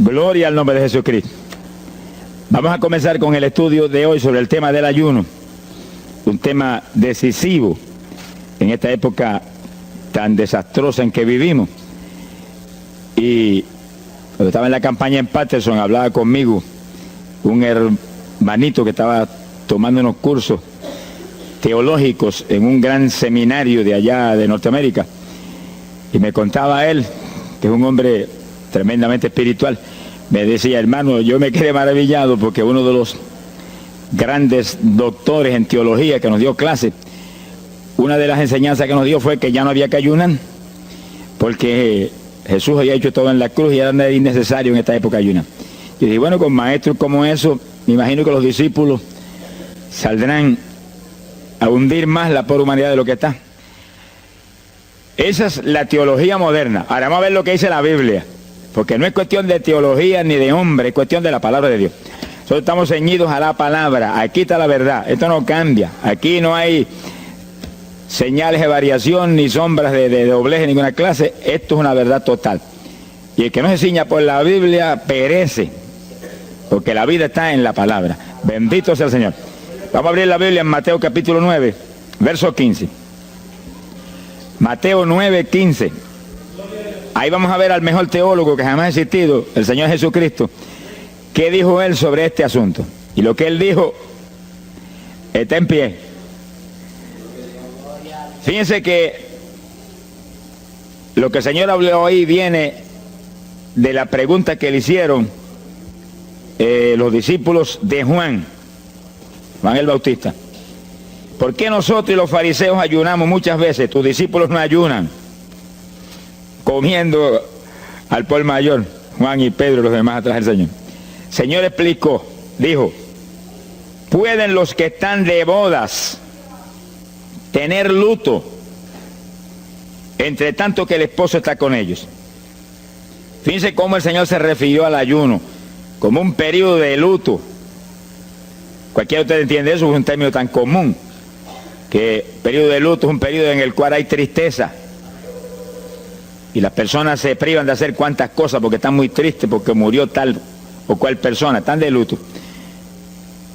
Gloria al nombre de Jesucristo. Vamos a comenzar con el estudio de hoy sobre el tema del ayuno, un tema decisivo en esta época tan desastrosa en que vivimos. Y cuando estaba en la campaña en Patterson, hablaba conmigo un hermanito que estaba tomando unos cursos teológicos en un gran seminario de allá de Norteamérica, y me contaba él, que es un hombre tremendamente espiritual, me decía: hermano, yo me quedé maravillado porque uno de los grandes doctores en teología que nos dio clase, una de las enseñanzas que nos dio fue que ya no había que ayunar, porque Jesús había hecho todo en la cruz y era innecesario en esta época ayunar. Yo dije, bueno, con maestros como eso, me imagino que los discípulos saldrán a hundir más la pobre humanidad de lo que está. Esa es la teología moderna. Ahora vamos a ver lo que dice la Biblia, porque no es cuestión de teología ni de hombre, es cuestión de la palabra de Dios. Nosotros estamos ceñidos a la palabra, aquí está la verdad, esto no cambia, aquí no hay señales de variación ni sombras de doblez de ninguna clase, esto es una verdad total. Y el que no se ciña por la Biblia perece, porque la vida está en la palabra. Bendito sea el Señor. Vamos a abrir la Biblia en Mateo capítulo 9, verso 15. Mateo 9, 15. Ahí vamos a ver al mejor teólogo que jamás ha existido, el Señor Jesucristo. ¿Qué dijo él sobre este asunto? Y lo que él dijo está en pie. Fíjense que lo que el Señor habló ahí viene de la pregunta que le hicieron los discípulos de Juan el Bautista. ¿Por qué nosotros y los fariseos ayunamos muchas veces? Tus discípulos no ayunan, comiendo al por mayor, Juan y Pedro y los demás atrás del Señor. El Señor explicó, dijo: ¿pueden los que están de bodas tener luto entre tanto que el esposo está con ellos? Fíjense cómo el Señor se refirió al ayuno como un periodo de luto. Cualquiera de ustedes entiende eso, es un término tan común, que periodo de luto es un periodo en el cual hay tristeza y las personas se privan de hacer cuantas cosas porque están muy tristes porque murió tal o cual persona, están de luto.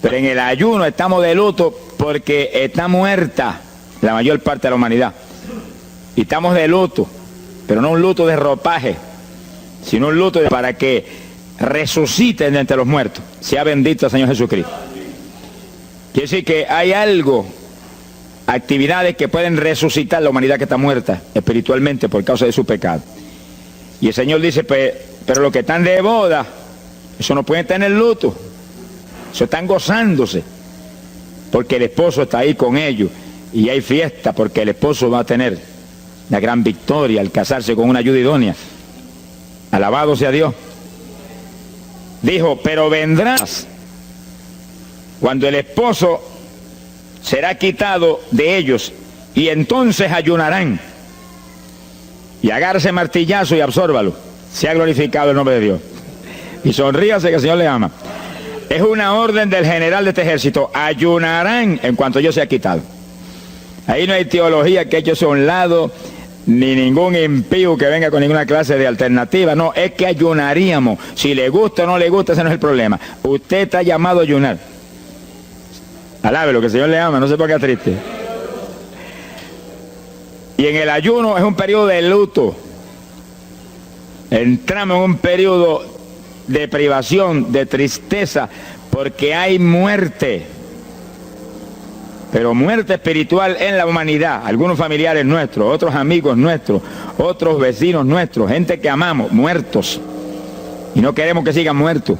Pero en el ayuno estamos de luto porque está muerta la mayor parte de la humanidad, y estamos de luto, pero no un luto de ropaje, sino un luto para que resuciten de entre los muertos. Sea bendito el Señor Jesucristo. Quiere decir que hay algo, actividades que pueden resucitar la humanidad que está muerta espiritualmente por causa de su pecado. Y el Señor dice, pero los que están de boda, eso no pueden tener luto, eso están gozándose, porque el esposo está ahí con ellos, y hay fiesta porque el esposo va a tener la gran victoria al casarse con una ayuda idónea. Alabado sea Dios. Dijo, pero vendrás cuando el esposo será quitado de ellos, y entonces ayunarán. Y agárrese martillazo y absórbalo. Sea glorificado el nombre de Dios. Y sonríase que el Señor le ama. Es una orden del general de este ejército: ayunarán en cuanto yo sea quitado. Ahí no hay teología que eche a un lado, ni ningún impío que venga con ninguna clase de alternativa. No, es que ayunaríamos. Si le gusta o no le gusta, ese no es el problema. Usted está llamado a ayunar. Alábelo, que el Señor le ama, no se ponga triste. Y en el ayuno es un periodo de luto. Entramos en un periodo de privación, de tristeza, porque hay muerte. Pero muerte espiritual en la humanidad. Algunos familiares nuestros, otros amigos nuestros, otros vecinos nuestros, gente que amamos, muertos. Y no queremos que sigan muertos,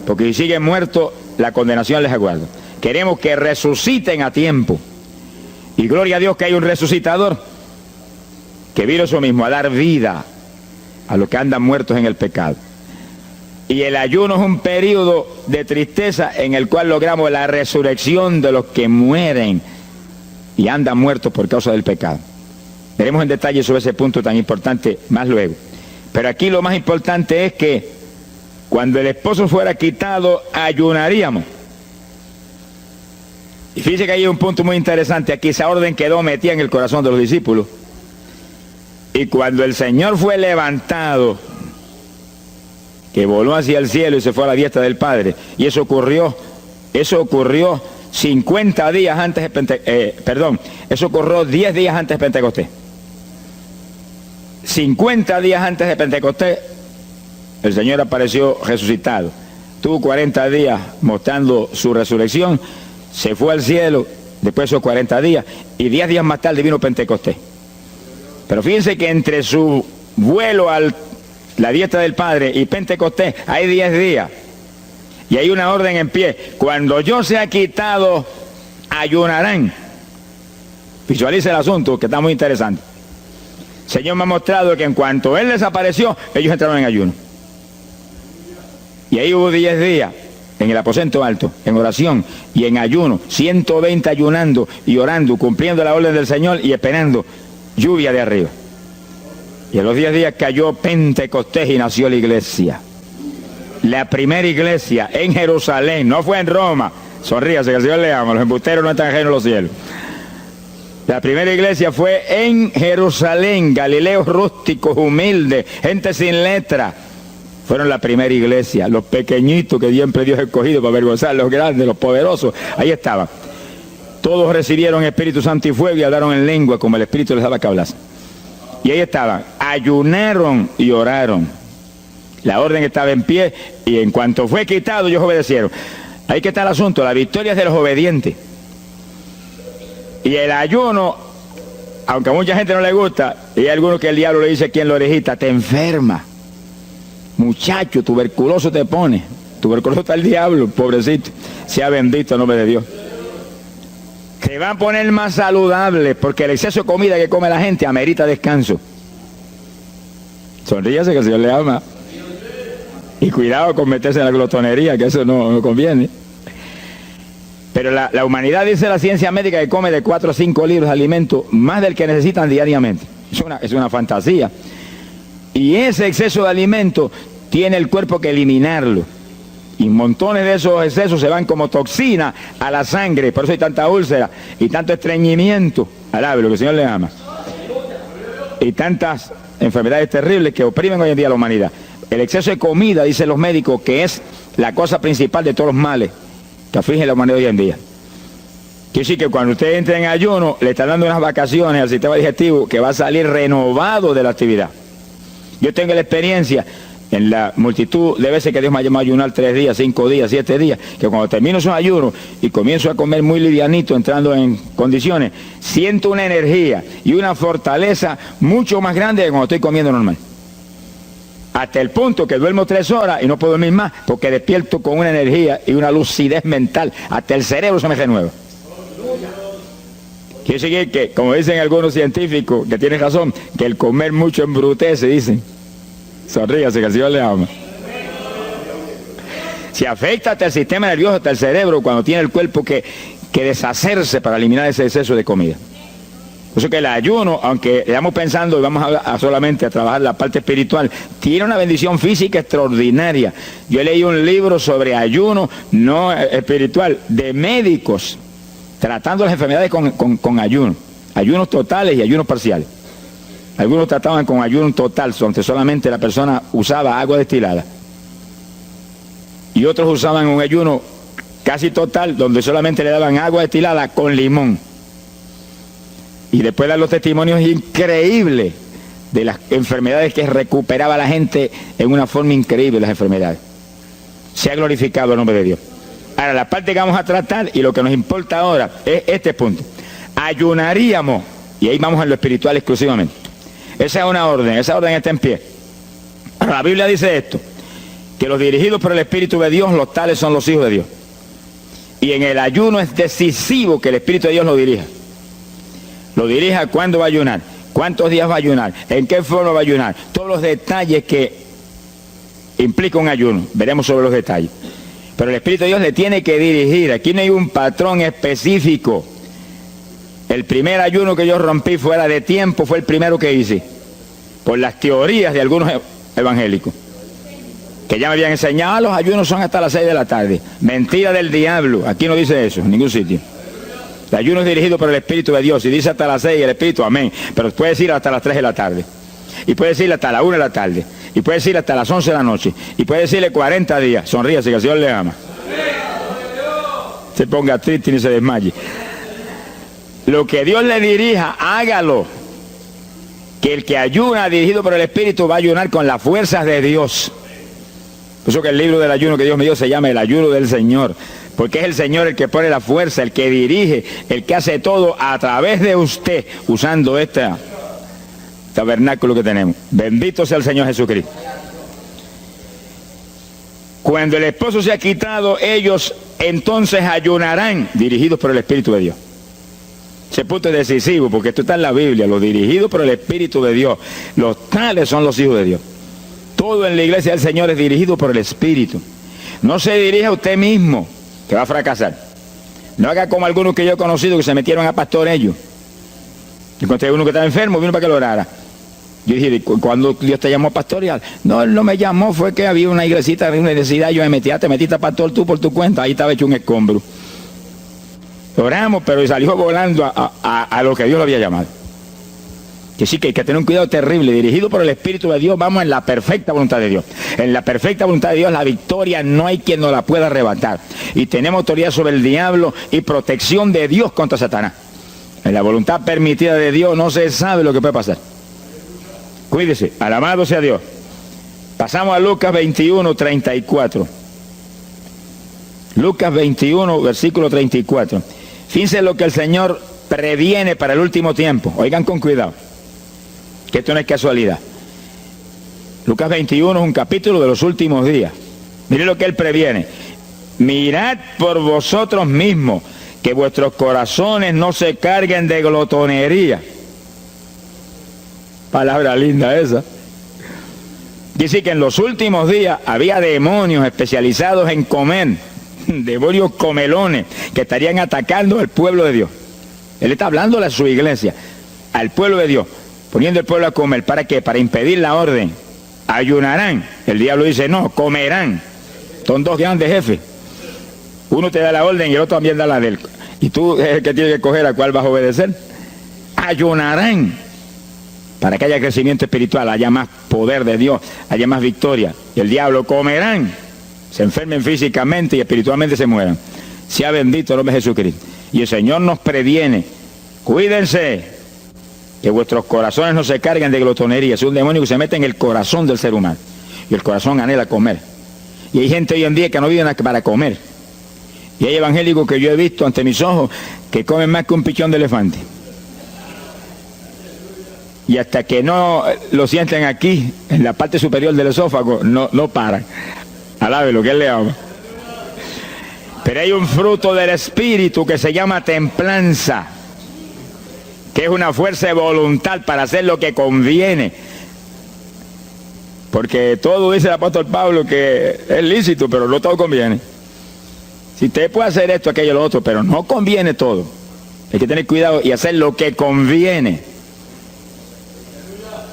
porque si siguen muertos, la condenación les aguarda. Queremos que resuciten a tiempo. Y gloria a Dios que hay un resucitador que vino eso mismo, a dar vida a los que andan muertos en el pecado. Y el ayuno es un periodo de tristeza en el cual logramos la resurrección de los que mueren y andan muertos por causa del pecado. Veremos en detalle sobre ese punto tan importante más luego. Pero aquí lo más importante es que cuando el esposo fuera quitado, ayunaríamos. Y fíjense que hay un punto muy interesante aquí. Esa orden quedó metida en el corazón de los discípulos. Y cuando el Señor fue levantado, que voló hacia el cielo y se fue a la diestra del Padre. Y eso ocurrió 50 días antes de eso ocurrió 10 días antes de Pentecostés. 50 días antes de Pentecostés, el Señor apareció resucitado. Tuvo 40 días mostrando su resurrección, se fue al cielo después de esos 40 días, y 10 días más tarde vino Pentecostés. Pero fíjense que entre su vuelo a la diestra del Padre y Pentecostés hay 10 días. Y hay una orden en pie: cuando yo sea quitado, ayunarán. Visualice el asunto, que está muy interesante. El Señor me ha mostrado que en cuanto Él desapareció, ellos entraron en ayuno. Y ahí hubo 10 días en el aposento alto, en oración y en ayuno, 120 ayunando y orando, cumpliendo la orden del Señor y esperando lluvia de arriba. Y en los 10 días cayó Pentecostés y nació la iglesia. La primera iglesia en Jerusalén, no fue en Roma. Sonríase, que el Señor le ama, los embusteros no están ajenos a los cielos. La primera iglesia fue en Jerusalén, Galileos rústicos, humildes, gente sin letra. Fueron la primera iglesia, los pequeñitos que siempre Dios ha escogido para avergonzar, los grandes, los poderosos, ahí estaban. Todos recibieron Espíritu Santo y fuego y hablaron en lengua como el Espíritu les daba que hablasen. Y ahí estaban, ayunaron y oraron. La orden estaba en pie y en cuanto fue quitado, ellos obedecieron. Ahí que está el asunto, la victoria es de los obedientes. Y el ayuno, aunque a mucha gente no le gusta, y hay algunos que el diablo le dice aquí en la orejita: te enferma. Muchacho, tuberculoso te pone. Tuberculoso está el diablo, pobrecito. Sea bendito el nombre de Dios. Te va a poner más saludable, porque el exceso de comida que come la gente amerita descanso. Sonríase, que el Señor le ama. Y cuidado con meterse en la glotonería, que eso no conviene. Pero la humanidad, dice la ciencia médica, que come de 4 a 5 libras de alimento, más del que necesitan diariamente. Es una fantasía. Y ese exceso de alimento tiene el cuerpo que eliminarlo. Y montones de esos excesos se van como toxina a la sangre. Por eso hay tanta úlcera y tanto estreñimiento. Alabe lo que el Señor le ama. Y tantas enfermedades terribles que oprimen hoy en día a la humanidad. El exceso de comida, dicen los médicos, que es la cosa principal de todos los males que afligen a la humanidad hoy en día. Quiere decir que cuando usted entra en ayuno, le está dando unas vacaciones al sistema digestivo que va a salir renovado de la actividad. Yo tengo la experiencia en la multitud de veces que Dios me ha llamado a ayunar 3 días, 5 días, 7 días, que cuando termino esos ayunos y comienzo a comer muy livianito, entrando en condiciones, siento una energía y una fortaleza mucho más grande que cuando estoy comiendo normal. Hasta el punto que duermo 3 horas y no puedo dormir más, porque despierto con una energía y una lucidez mental. Hasta el cerebro se me renueva. Quiere decir que, como dicen algunos científicos, que tienen razón, que el comer mucho embrutece, dicen. Sonríase, que el Señor le ama. Se afecta hasta el sistema nervioso, hasta el cerebro, cuando tiene el cuerpo que deshacerse para eliminar ese exceso de comida. Por eso que el ayuno, aunque estamos pensando y vamos a solamente a trabajar la parte espiritual, tiene una bendición física extraordinaria. Yo leí un libro sobre ayuno no espiritual, de médicos, tratando las enfermedades con ayuno. Ayunos totales y ayunos parciales. Algunos trataban con ayuno total, donde solamente la persona usaba agua destilada. Y otros usaban un ayuno casi total, donde solamente le daban agua destilada con limón. Y después dan los testimonios increíbles de las enfermedades que recuperaba la gente en una forma increíble, las enfermedades. Se ha glorificado el nombre de Dios. Ahora, la parte que vamos a tratar y lo que nos importa ahora es este punto. Ayunaríamos, y ahí vamos en lo espiritual exclusivamente. Esa es una orden, esa orden está en pie. Ahora, la Biblia dice esto, que los dirigidos por el Espíritu de Dios, los tales son los hijos de Dios. Y en el ayuno es decisivo que el Espíritu de Dios lo dirija. Lo dirija cuándo va a ayunar, cuántos días va a ayunar, en qué forma va a ayunar, todos los detalles que implica un ayuno, veremos sobre los detalles. Pero el Espíritu de Dios le tiene que dirigir, aquí no hay un patrón específico. El primer ayuno que yo rompí fuera de tiempo fue el primero que hice, por las teorías de algunos evangélicos, que ya me habían enseñado, los ayunos son hasta las 6 de la tarde. Mentira del diablo, aquí no dice eso, en ningún sitio. El ayuno es dirigido por el Espíritu de Dios, y dice hasta las 6 el Espíritu, amén, pero puede decir hasta las 3 de la tarde, y puede decir hasta la 1 de la tarde, Y puede decirle hasta las 11 de la noche. Y puede decirle 40 días. Sonríase que el Señor le ama. Se ponga triste ni se desmaye. Lo que Dios le dirija, hágalo. Que el que ayuna dirigido por el Espíritu va a ayunar con las fuerzas de Dios. Por eso que el libro del ayuno que Dios me dio se llama el ayuno del Señor. Porque es el Señor el que pone la fuerza, el que dirige, el que hace todo a través de usted, usando este tabernáculo que tenemos. Bendito sea el Señor Jesucristo. Cuando el esposo se ha quitado, ellos entonces ayunarán, dirigidos por el Espíritu de Dios. Ese punto es decisivo, porque esto está en la Biblia, los dirigidos por el Espíritu de Dios. Los tales son los hijos de Dios. Todo en la iglesia del Señor es dirigido por el Espíritu. No se dirija a usted mismo, que va a fracasar. No haga como algunos que yo he conocido que se metieron a pastor ellos. Encontré uno que estaba enfermo, vino para que lo orara. Yo dije, ¿cuándo Dios te llamó a pastorear? No, él no me llamó, fue que había una iglesita de universidad, yo me metí, te metiste a pastor tú por tu cuenta, ahí estaba hecho un escombro. Oramos, pero salió volando a lo que Dios lo había llamado. Que sí, que hay que tener un cuidado terrible, dirigido por el Espíritu de Dios, vamos en la perfecta voluntad de Dios. En la perfecta voluntad de Dios, la victoria no hay quien nos la pueda arrebatar. Y tenemos autoridad sobre el diablo y protección de Dios contra Satanás. En la voluntad permitida de Dios no se sabe lo que puede pasar. Cuídese, alabado sea Dios. Pasamos a Lucas 21, 34. Lucas 21, versículo 34. Fíjense lo que el Señor previene para el último tiempo. Oigan con cuidado, que esto no es casualidad. Lucas 21 es un capítulo de los últimos días. Miren lo que Él previene. Mirad por vosotros mismos, que vuestros corazones no se carguen de glotonería. Palabra linda esa. Dice que en los últimos días había demonios especializados en comer, demonios comelones, que estarían atacando al pueblo de Dios. Él está hablando a su iglesia, al pueblo de Dios, poniendo al pueblo a comer. ¿Para qué? Para impedir la orden. Ayunarán. El diablo dice, no, comerán. Son dos grandes jefes. Uno te da la orden y el otro también da la de él. Y tú es el que tiene que escoger a cuál vas a obedecer. Ayunarán. Para que haya crecimiento espiritual, haya más poder de Dios, haya más victoria. Y el diablo comerán, se enfermen físicamente y espiritualmente se mueran. Sea bendito el nombre de Jesucristo. Y el Señor nos previene, cuídense, que vuestros corazones no se carguen de glotonería. Es un demonio que se mete en el corazón del ser humano. Y el corazón anhela comer. Y hay gente hoy en día que no vive para comer. Y hay evangélicos que yo he visto ante mis ojos que comen más que un pichón de elefante. Y hasta que no lo sienten aquí, en la parte superior del esófago, no paran. Alabe lo que Él le ama. Pero hay un fruto del Espíritu que se llama templanza, que es una fuerza de voluntad para hacer lo que conviene. Porque todo dice el apóstol Pablo que es lícito, pero no todo conviene. Si usted puede hacer esto, aquello, lo otro, pero no conviene todo. Hay que tener cuidado y hacer lo que conviene.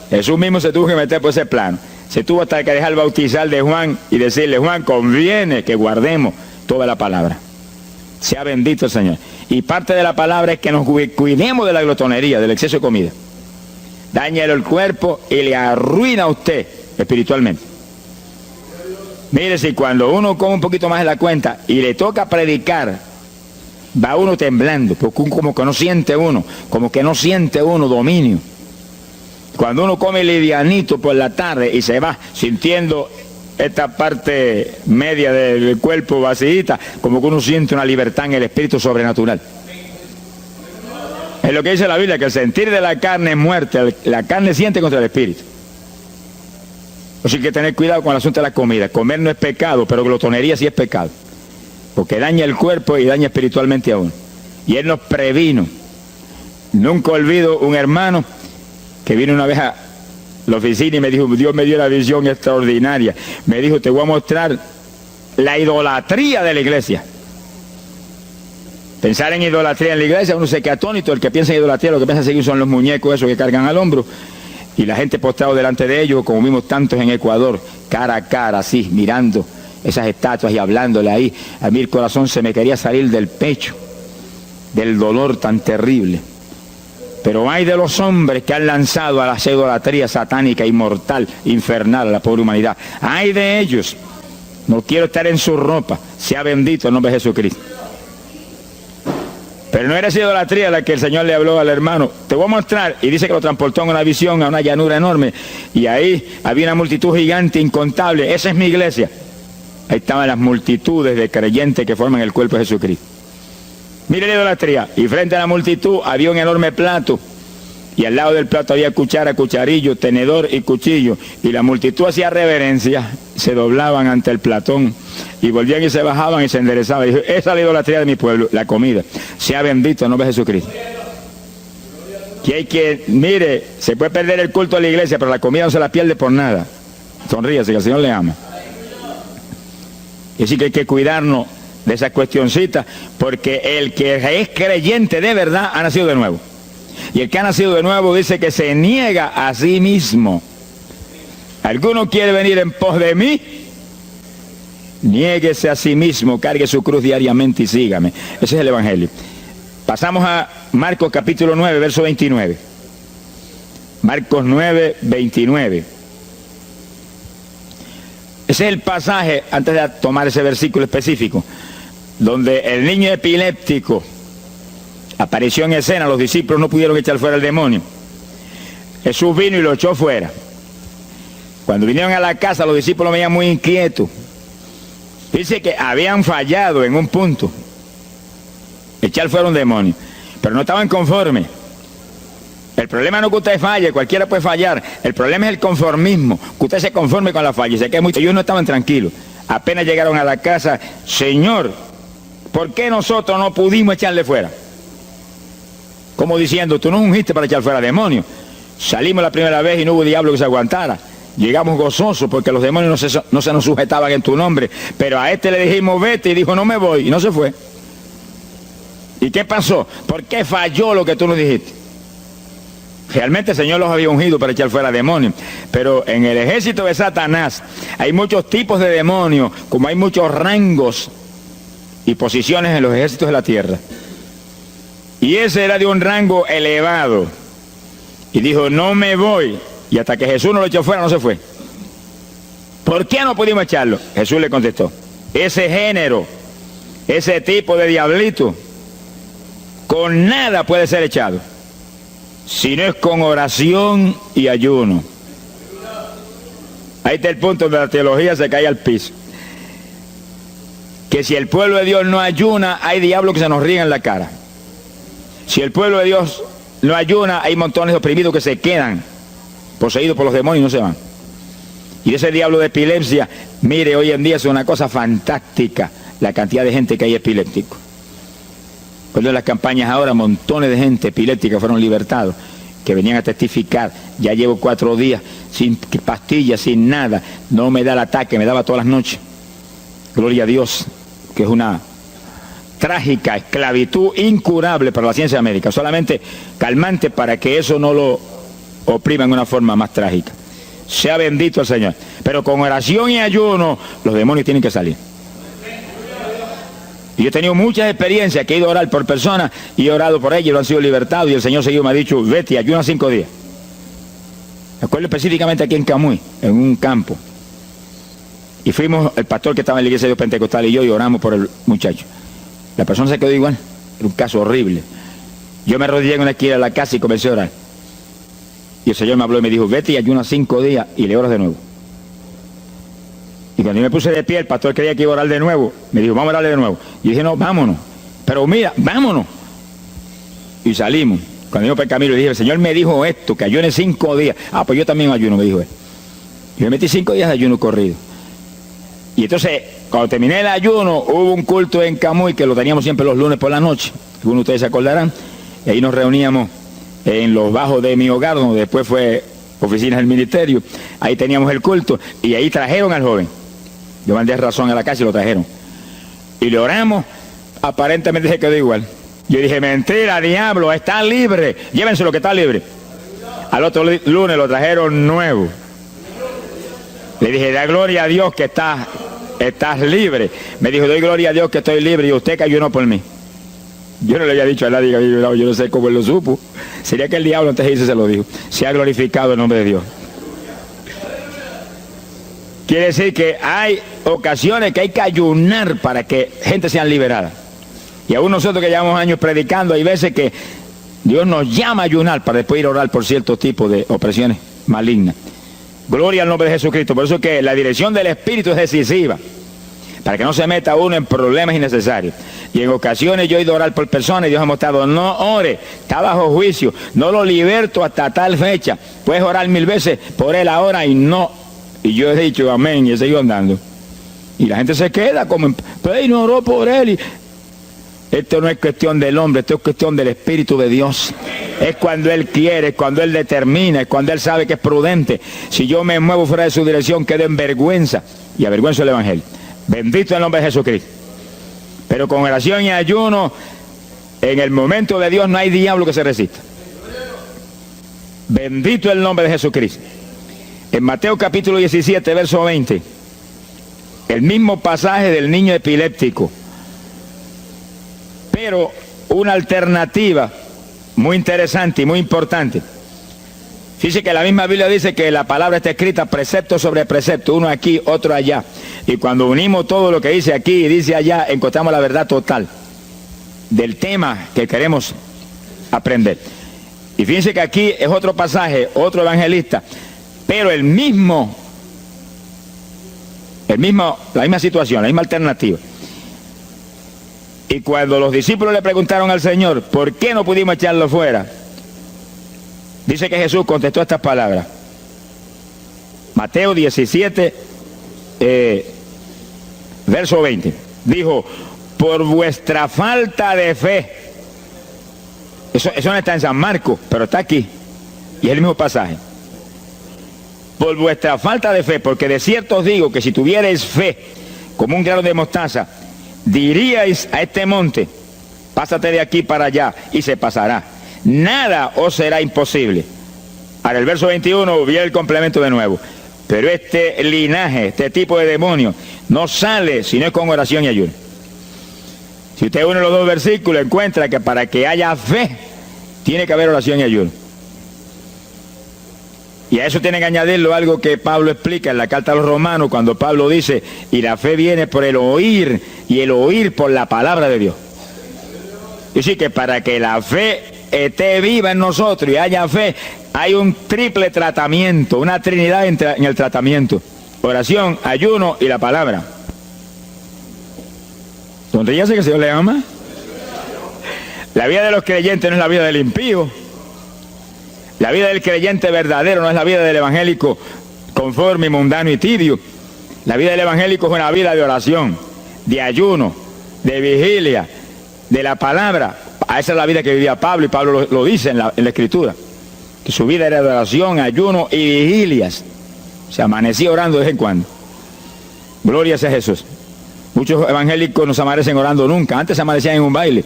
Jesús mismo se tuvo que meter por ese plano. Se tuvo hasta que dejar bautizar de Juan y decirle, Juan, conviene que guardemos toda la palabra. Sea bendito el Señor. Y parte de la palabra es que nos cuidemos de la glotonería, del exceso de comida. Dáñale el cuerpo y le arruina a usted espiritualmente. Mire, si cuando uno come un poquito más de la cuenta y le toca predicar, va uno temblando, porque como que no siente uno dominio. Cuando uno come livianito por la tarde y se va sintiendo esta parte media del cuerpo vacíita, como que uno siente una libertad en el espíritu sobrenatural. Es lo que dice la Biblia, que el sentir de la carne es muerte, la carne siente contra el espíritu. Así que hay que tener cuidado con el asunto de la comida. Comer no es pecado, pero glotonería sí es pecado, porque daña el cuerpo y daña espiritualmente a uno. Y Él nos previno. Nunca olvido un hermano que vino una vez a la oficina y me dijo, Dios me dio una visión extraordinaria. Me dijo, te voy a mostrar la idolatría de la iglesia. Pensar en idolatría en la iglesia, uno se queda atónito. El que piensa en idolatría, lo que piensa seguir son los muñecos esos que cargan al hombro. Y la gente postrado delante de ellos, como vimos tantos en Ecuador, cara a cara, así, mirando esas estatuas y hablándole ahí. A mí el corazón se me quería salir del pecho, del dolor tan terrible. Pero hay de los hombres que han lanzado a la idolatría satánica, inmortal, infernal a la pobre humanidad. Hay de ellos. No quiero estar en su ropa. Sea bendito el nombre de Jesucristo. Pero no era esa idolatría la que el Señor le habló al hermano. Te voy a mostrar. Y dice que lo transportó en una visión a una llanura enorme. Y ahí había una multitud gigante, incontable. Esa es mi iglesia. Ahí estaban las multitudes de creyentes que forman el cuerpo de Jesucristo. Mire la idolatría. Y frente a la multitud había un enorme plato. Y al lado del plato había cuchara, cucharillo, tenedor y cuchillo. Y la multitud hacía reverencia, se doblaban ante el platón. Y volvían y se bajaban y se enderezaban. Y dijo, esa es la idolatría de mi pueblo, la comida. Sea bendito el nombre de Jesucristo. Que hay que, mire, se puede perder el culto de la iglesia, pero la comida no se la pierde por nada. Sonríase, que el Señor le ama. Y así que hay que cuidarnos de esas cuestioncitas, porque el que es creyente de verdad ha nacido de nuevo. Y el que ha nacido de nuevo dice que se niega a sí mismo. ¿Alguno quiere venir en pos de mí? Niéguese a sí mismo, cargue su cruz diariamente y sígame. Ese es el Evangelio. Pasamos a Marcos capítulo 9, verso 29. Marcos 9, 29. Ese es el pasaje, antes de tomar ese versículo específico, donde el niño epiléptico apareció en escena. Los discípulos no pudieron echar fuera al demonio. Jesús vino y lo echó fuera. Cuando vinieron a la casa, los discípulos venían muy inquietos. Dice que habían fallado en un punto, echar fuera un demonio, pero no estaban conformes. El problema no es que usted falle, cualquiera puede fallar. El problema es el conformismo, que usted se conforme con la falla. Se queda mucho. Ellos no estaban tranquilos. Apenas llegaron a la casa, Señor, ¿por qué nosotros no pudimos echarle fuera? Como diciendo, tú no ungiste para echar fuera demonios. Salimos la primera vez y no hubo diablo que se aguantara. Llegamos gozosos porque los demonios no se nos sujetaban en tu nombre. Pero a este le dijimos, vete, y dijo, no me voy, y no se fue. ¿Y qué pasó? ¿Por qué falló lo que tú nos dijiste? Realmente el Señor los había ungido para echar fuera demonios. Pero en el ejército de Satanás hay muchos tipos de demonios, como hay muchos rangos y posiciones en los ejércitos de la tierra. Y ese era de un rango elevado. Y dijo, no me voy. Y hasta que Jesús no lo echó fuera, no se fue. ¿Por qué no pudimos echarlo? Jesús le contestó, ese género, ese tipo de diablito, con nada puede ser echado, si no es con oración y ayuno. Ahí está el punto donde la teología se cae al piso. Que si el pueblo de Dios no ayuna, hay diablos que se nos ríen en la cara. Si el pueblo de Dios no ayuna, hay montones de oprimidos que se quedan poseídos por los demonios y no se van. Y ese diablo de epilepsia, mire, hoy en día es una cosa fantástica la cantidad de gente que hay epiléptico. Cuando en las campañas ahora, montones de gente epiléptica fueron libertados, que venían a testificar. Ya llevo 4 días sin pastillas, sin nada, no me da el ataque, me daba todas las noches. Gloria a Dios, que es una trágica esclavitud incurable para la ciencia médica, solamente calmante para que eso no lo oprima en una forma más trágica. Sea bendito el Señor. Pero con oración y ayuno, los demonios tienen que salir. Y yo he tenido muchas experiencias que he ido a orar por personas y he orado por ellos y lo han sido libertados, y el Señor seguido me ha dicho, vete, ayuna 5 días. Me acuerdo específicamente aquí en Camuy, en un campo. Y fuimos, el pastor que estaba en la iglesia de Dios Pentecostal y yo, y oramos por el muchacho. La persona se quedó igual. Era un caso horrible. Yo me arrodillé en una esquina de la casa y comencé a orar. Y el Señor me habló y me dijo, vete y ayuna 5 días y le oras de nuevo. Y cuando yo me puse de pie, el pastor creía que iba a orar de nuevo. Me dijo, vamos a orarle de nuevo. Y dije, no, vámonos. Pero mira, vámonos. Y salimos. Cuando yo por el camino le dije, el Señor me dijo esto, que ayune 5 días. Ah, pues yo también ayuno, me dijo él. Y me metí 5 días de ayuno corrido. Y entonces, cuando terminé el ayuno, hubo un culto en Camuy, que lo teníamos siempre los lunes por la noche. Algunos de ustedes se acordarán. Y ahí nos reuníamos en los bajos de mi hogar, donde después fue oficinas del ministerio. Ahí teníamos el culto. Y ahí trajeron al joven. Yo mandé razón a la casa y lo trajeron. Y le oramos, aparentemente se quedó igual. Yo dije, mentira, diablo, está libre. Llévense lo que está libre. Al otro lunes lo trajeron nuevo. Le dije, da gloria a Dios que estás libre. Me dijo, doy gloria a Dios que estoy libre y usted que ayunó por mí. Yo no le había dicho a nadie que había ayunado, yo no sé cómo él lo supo. Sería que el diablo antes de irse se lo dijo. Se ha glorificado el nombre de Dios. Quiere decir que hay ocasiones que hay que ayunar para que gente sea liberada. Y aún nosotros que llevamos años predicando, hay veces que Dios nos llama a ayunar para después ir a orar por ciertos tipos de opresiones malignas. Gloria al nombre de Jesucristo. Por eso es que la dirección del Espíritu es decisiva, para que no se meta uno en problemas innecesarios. Y en ocasiones yo he ido a orar por personas y Dios ha mostrado, no ore, está bajo juicio, no lo liberto hasta tal fecha. Puedes orar 1000 veces por él ahora y no. Y yo he dicho amén y he seguido andando. Y la gente se queda como, pero no oró por él. Esto no es cuestión del hombre, esto es cuestión del Espíritu de Dios. Es cuando Él quiere, es cuando Él determina, es cuando Él sabe que es prudente. Si yo me muevo fuera de su dirección, quedo en vergüenza y avergüenzo el Evangelio. Bendito el nombre de Jesucristo. Pero con oración y ayuno, en el momento de Dios no hay diablo que se resista. Bendito el nombre de Jesucristo. En Mateo capítulo 17, verso 20, el mismo pasaje del niño epiléptico, pero una alternativa muy interesante y muy importante. Fíjese que la misma Biblia dice que la palabra está escrita precepto sobre precepto, uno aquí, otro allá. Y cuando unimos todo lo que dice aquí y dice allá, encontramos la verdad total del tema que queremos aprender. Y fíjense que aquí es otro pasaje, otro evangelista, pero la misma situación, la misma alternativa. Y cuando los discípulos le preguntaron al Señor, ¿por qué no pudimos echarlo fuera? Dice que Jesús contestó estas palabras. Mateo 17, verso 20. Dijo, por vuestra falta de fe. Eso no está en San Marcos, pero está aquí. Y es el mismo pasaje. Por vuestra falta de fe, porque de cierto os digo que si tuvierais fe como un grano de mostaza, diríais a este monte, pásate de aquí para allá, y se pasará. Nada os será imposible. Ahora el verso 21 viene el complemento de nuevo. Pero este linaje, este tipo de demonio, no sale si no es con oración y ayuno. Si usted une los dos versículos, encuentra que para que haya fe, tiene que haber oración y ayuno. Y a eso tiene que añadirlo algo que Pablo explica en la carta a los Romanos, cuando Pablo dice, y la fe viene por el oír, y el oír por la palabra de Dios. Y sí que para que la fe esté viva en nosotros y haya fe, hay un triple tratamiento, una trinidad en el tratamiento: oración, ayuno y la palabra. Sonríase que el Señor le ama. La vida de los creyentes no es la vida del impío. La vida del creyente verdadero no es la vida del evangélico conforme, mundano y tibio. La vida del evangélico es una vida de oración, de ayuno, de vigilia, de la palabra. Esa es la vida que vivía Pablo, y Pablo lo dice en la Escritura, que su vida era de oración, ayuno y vigilias. Se amanecía orando de vez en cuando. Gloria sea Jesús. Muchos evangélicos no se amanecen orando nunca. Antes se amanecían en un baile,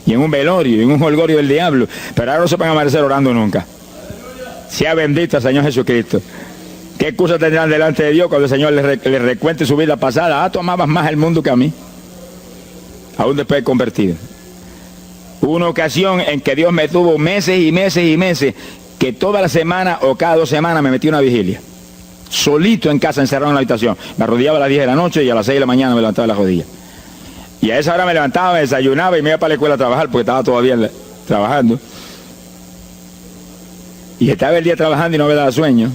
y en un velorio, y en un holgorio del diablo, pero ahora no se pueden amanecer orando nunca. Sea bendito el Señor Jesucristo. ¿Qué excusa tendrán delante de Dios cuando el Señor les recuente su vida pasada? Ah, tú amabas más el mundo que a mí, aún después de convertido. Hubo una ocasión en que Dios me tuvo meses y meses y meses, que toda la semana o cada 2 semanas me metí una vigilia, solito en casa, encerrado en la habitación. Me arrodillaba a las 10 de la noche y a las 6 de la mañana me levantaba de la rodilla. Y a esa hora me levantaba, me desayunaba y me iba para la escuela a trabajar, porque estaba todavía trabajando. Y estaba el día trabajando y no me daba sueño.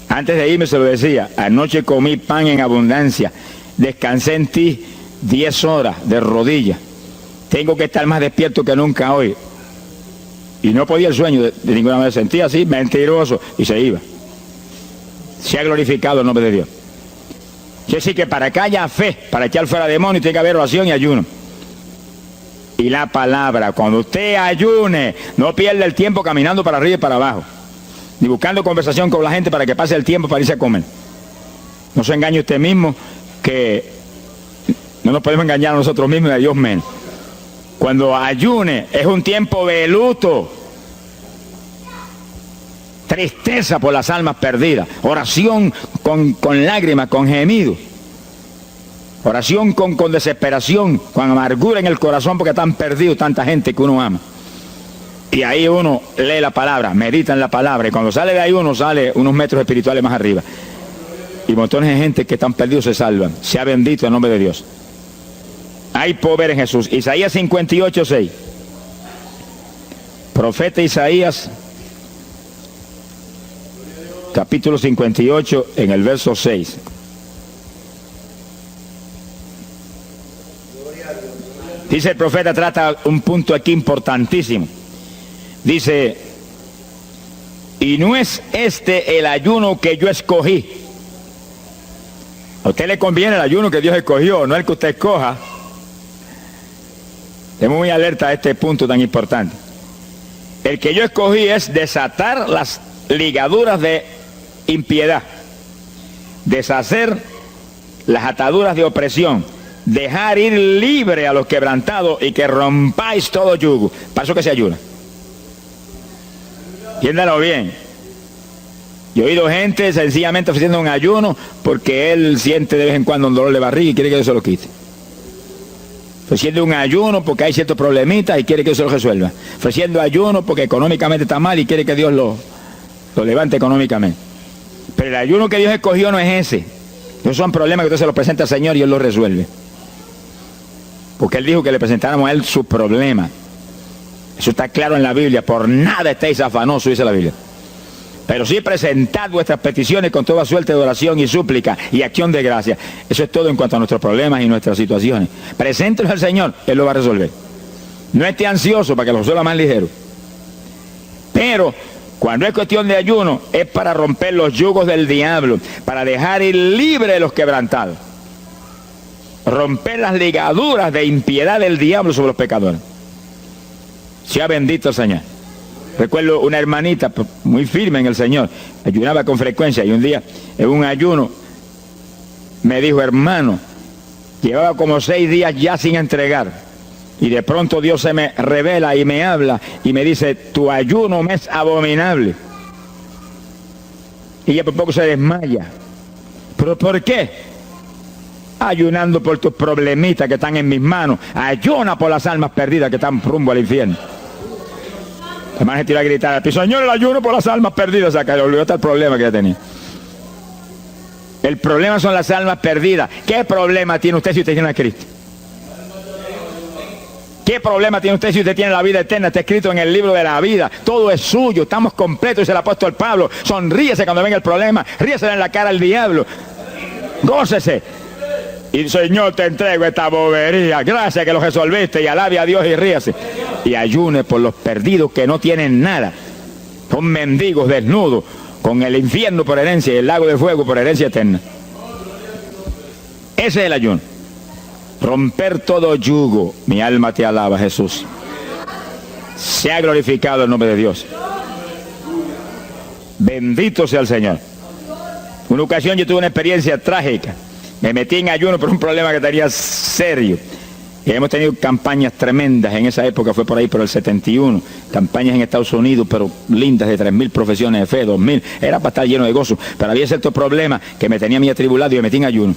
Antes de irme se lo decía: anoche comí pan en abundancia, descansé en ti 10 horas de rodillas, tengo que estar más despierto que nunca hoy. Y no podía el sueño de ninguna manera, sentía así, mentiroso, y se iba. Se ha glorificado el nombre de Dios. Quiere decir que para que haya fe, para echar fuera demonios, tiene que haber oración y ayuno. Y la palabra, cuando usted ayune, no pierda el tiempo caminando para arriba y para abajo, ni buscando conversación con la gente para que pase el tiempo para irse a comer. No se engañe usted mismo, que no nos podemos engañar a nosotros mismos y a Dios menos. Cuando ayune es un tiempo de luto, tristeza por las almas perdidas, oración con lágrimas, con gemidos. Oración con desesperación, con amargura en el corazón porque están perdidos tanta gente que uno ama. Y ahí uno lee la palabra, medita en la palabra, y cuando sale de ahí uno sale unos metros espirituales más arriba. Y montones de gente que están perdidos se salvan. Sea bendito el nombre de Dios. Hay poder en Jesús. Isaías 58:6. Profeta Isaías, capítulo 58, en el verso 6. Dice el profeta, trata un punto aquí importantísimo. Dice, y no es este el ayuno que yo escogí. A usted le conviene el ayuno que Dios escogió, no el que usted escoja. Estemos muy alerta a este punto tan importante. El que yo escogí es desatar las ligaduras de impiedad, deshacer las ataduras de opresión, dejar ir libre a los quebrantados y que rompáis todo yugo. Para eso que se ayuna. Entiéndalo bien. Yo he oído gente sencillamente ofreciendo un ayuno porque él siente de vez en cuando un dolor de barriga y quiere que Dios se lo quite. Ofreciendo un ayuno porque hay ciertos problemitas y quiere que Dios se lo resuelva. Ofreciendo ayuno porque económicamente está mal y quiere que Dios lo levante económicamente. Pero el ayuno que Dios escogió no es ese. Esos son problemas que usted se los presenta al Señor y Él los resuelve. Porque Él dijo que le presentáramos a Él sus problemas. Eso está claro en la Biblia. Por nada estéis afanosos, dice la Biblia. Pero sí presentad vuestras peticiones con toda suerte de oración y súplica y acción de gracia. Eso es todo en cuanto a nuestros problemas y nuestras situaciones. Preséntelos al Señor, Él lo va a resolver. No esté ansioso para que lo resuelva más ligero. Pero cuando es cuestión de ayuno, es para romper los yugos del diablo, para dejar ir libre los quebrantados. Romper las ligaduras de impiedad del diablo sobre los pecadores. Sea bendito el Señor. Recuerdo una hermanita muy firme en el Señor, ayunaba con frecuencia y un día en un ayuno me dijo, hermano, llevaba como 6 días ya sin entregar y de pronto Dios se me revela y me habla y me dice, tu ayuno me es abominable. Y ella por poco se desmaya. ¿Pero por qué? Ayunando por tus problemitas que están en mis manos. Ayuna por las almas perdidas que están rumbo al infierno. La hermana se tiró a gritar, Señor, el ayuno por las almas perdidas. O sea, que le olvidó hasta el problema que ya tenía. El problema son las almas perdidas. ¿Qué problema tiene usted si usted tiene a Cristo? ¿Qué problema tiene usted si usted tiene la vida eterna? Está escrito en el libro de la vida. Todo es suyo. Estamos completos, dice el apóstol Pablo. Sonríese cuando venga el problema. Ríese en la cara al diablo. Gócese. Y Señor, te entrego esta bobería. Gracias que lo resolviste. Y alabe a Dios y ríase. Y ayune por los perdidos que no tienen nada. Son mendigos desnudos, con el infierno por herencia y el lago de fuego por herencia eterna. Ese es el ayuno. Romper todo yugo. Mi alma te alaba, Jesús. Sea glorificado el nombre de Dios. Bendito sea el Señor. Una ocasión yo tuve una experiencia trágica. Me metí en ayuno por un problema que tenía serio. Y hemos tenido campañas tremendas. En esa época fue por ahí, por el 71. Campañas en Estados Unidos, pero lindas, de 3.000 profesiones de fe, 2.000. Era para estar lleno de gozo. Pero había ciertos problemas que me tenía a mí atribulado y me metí en ayuno.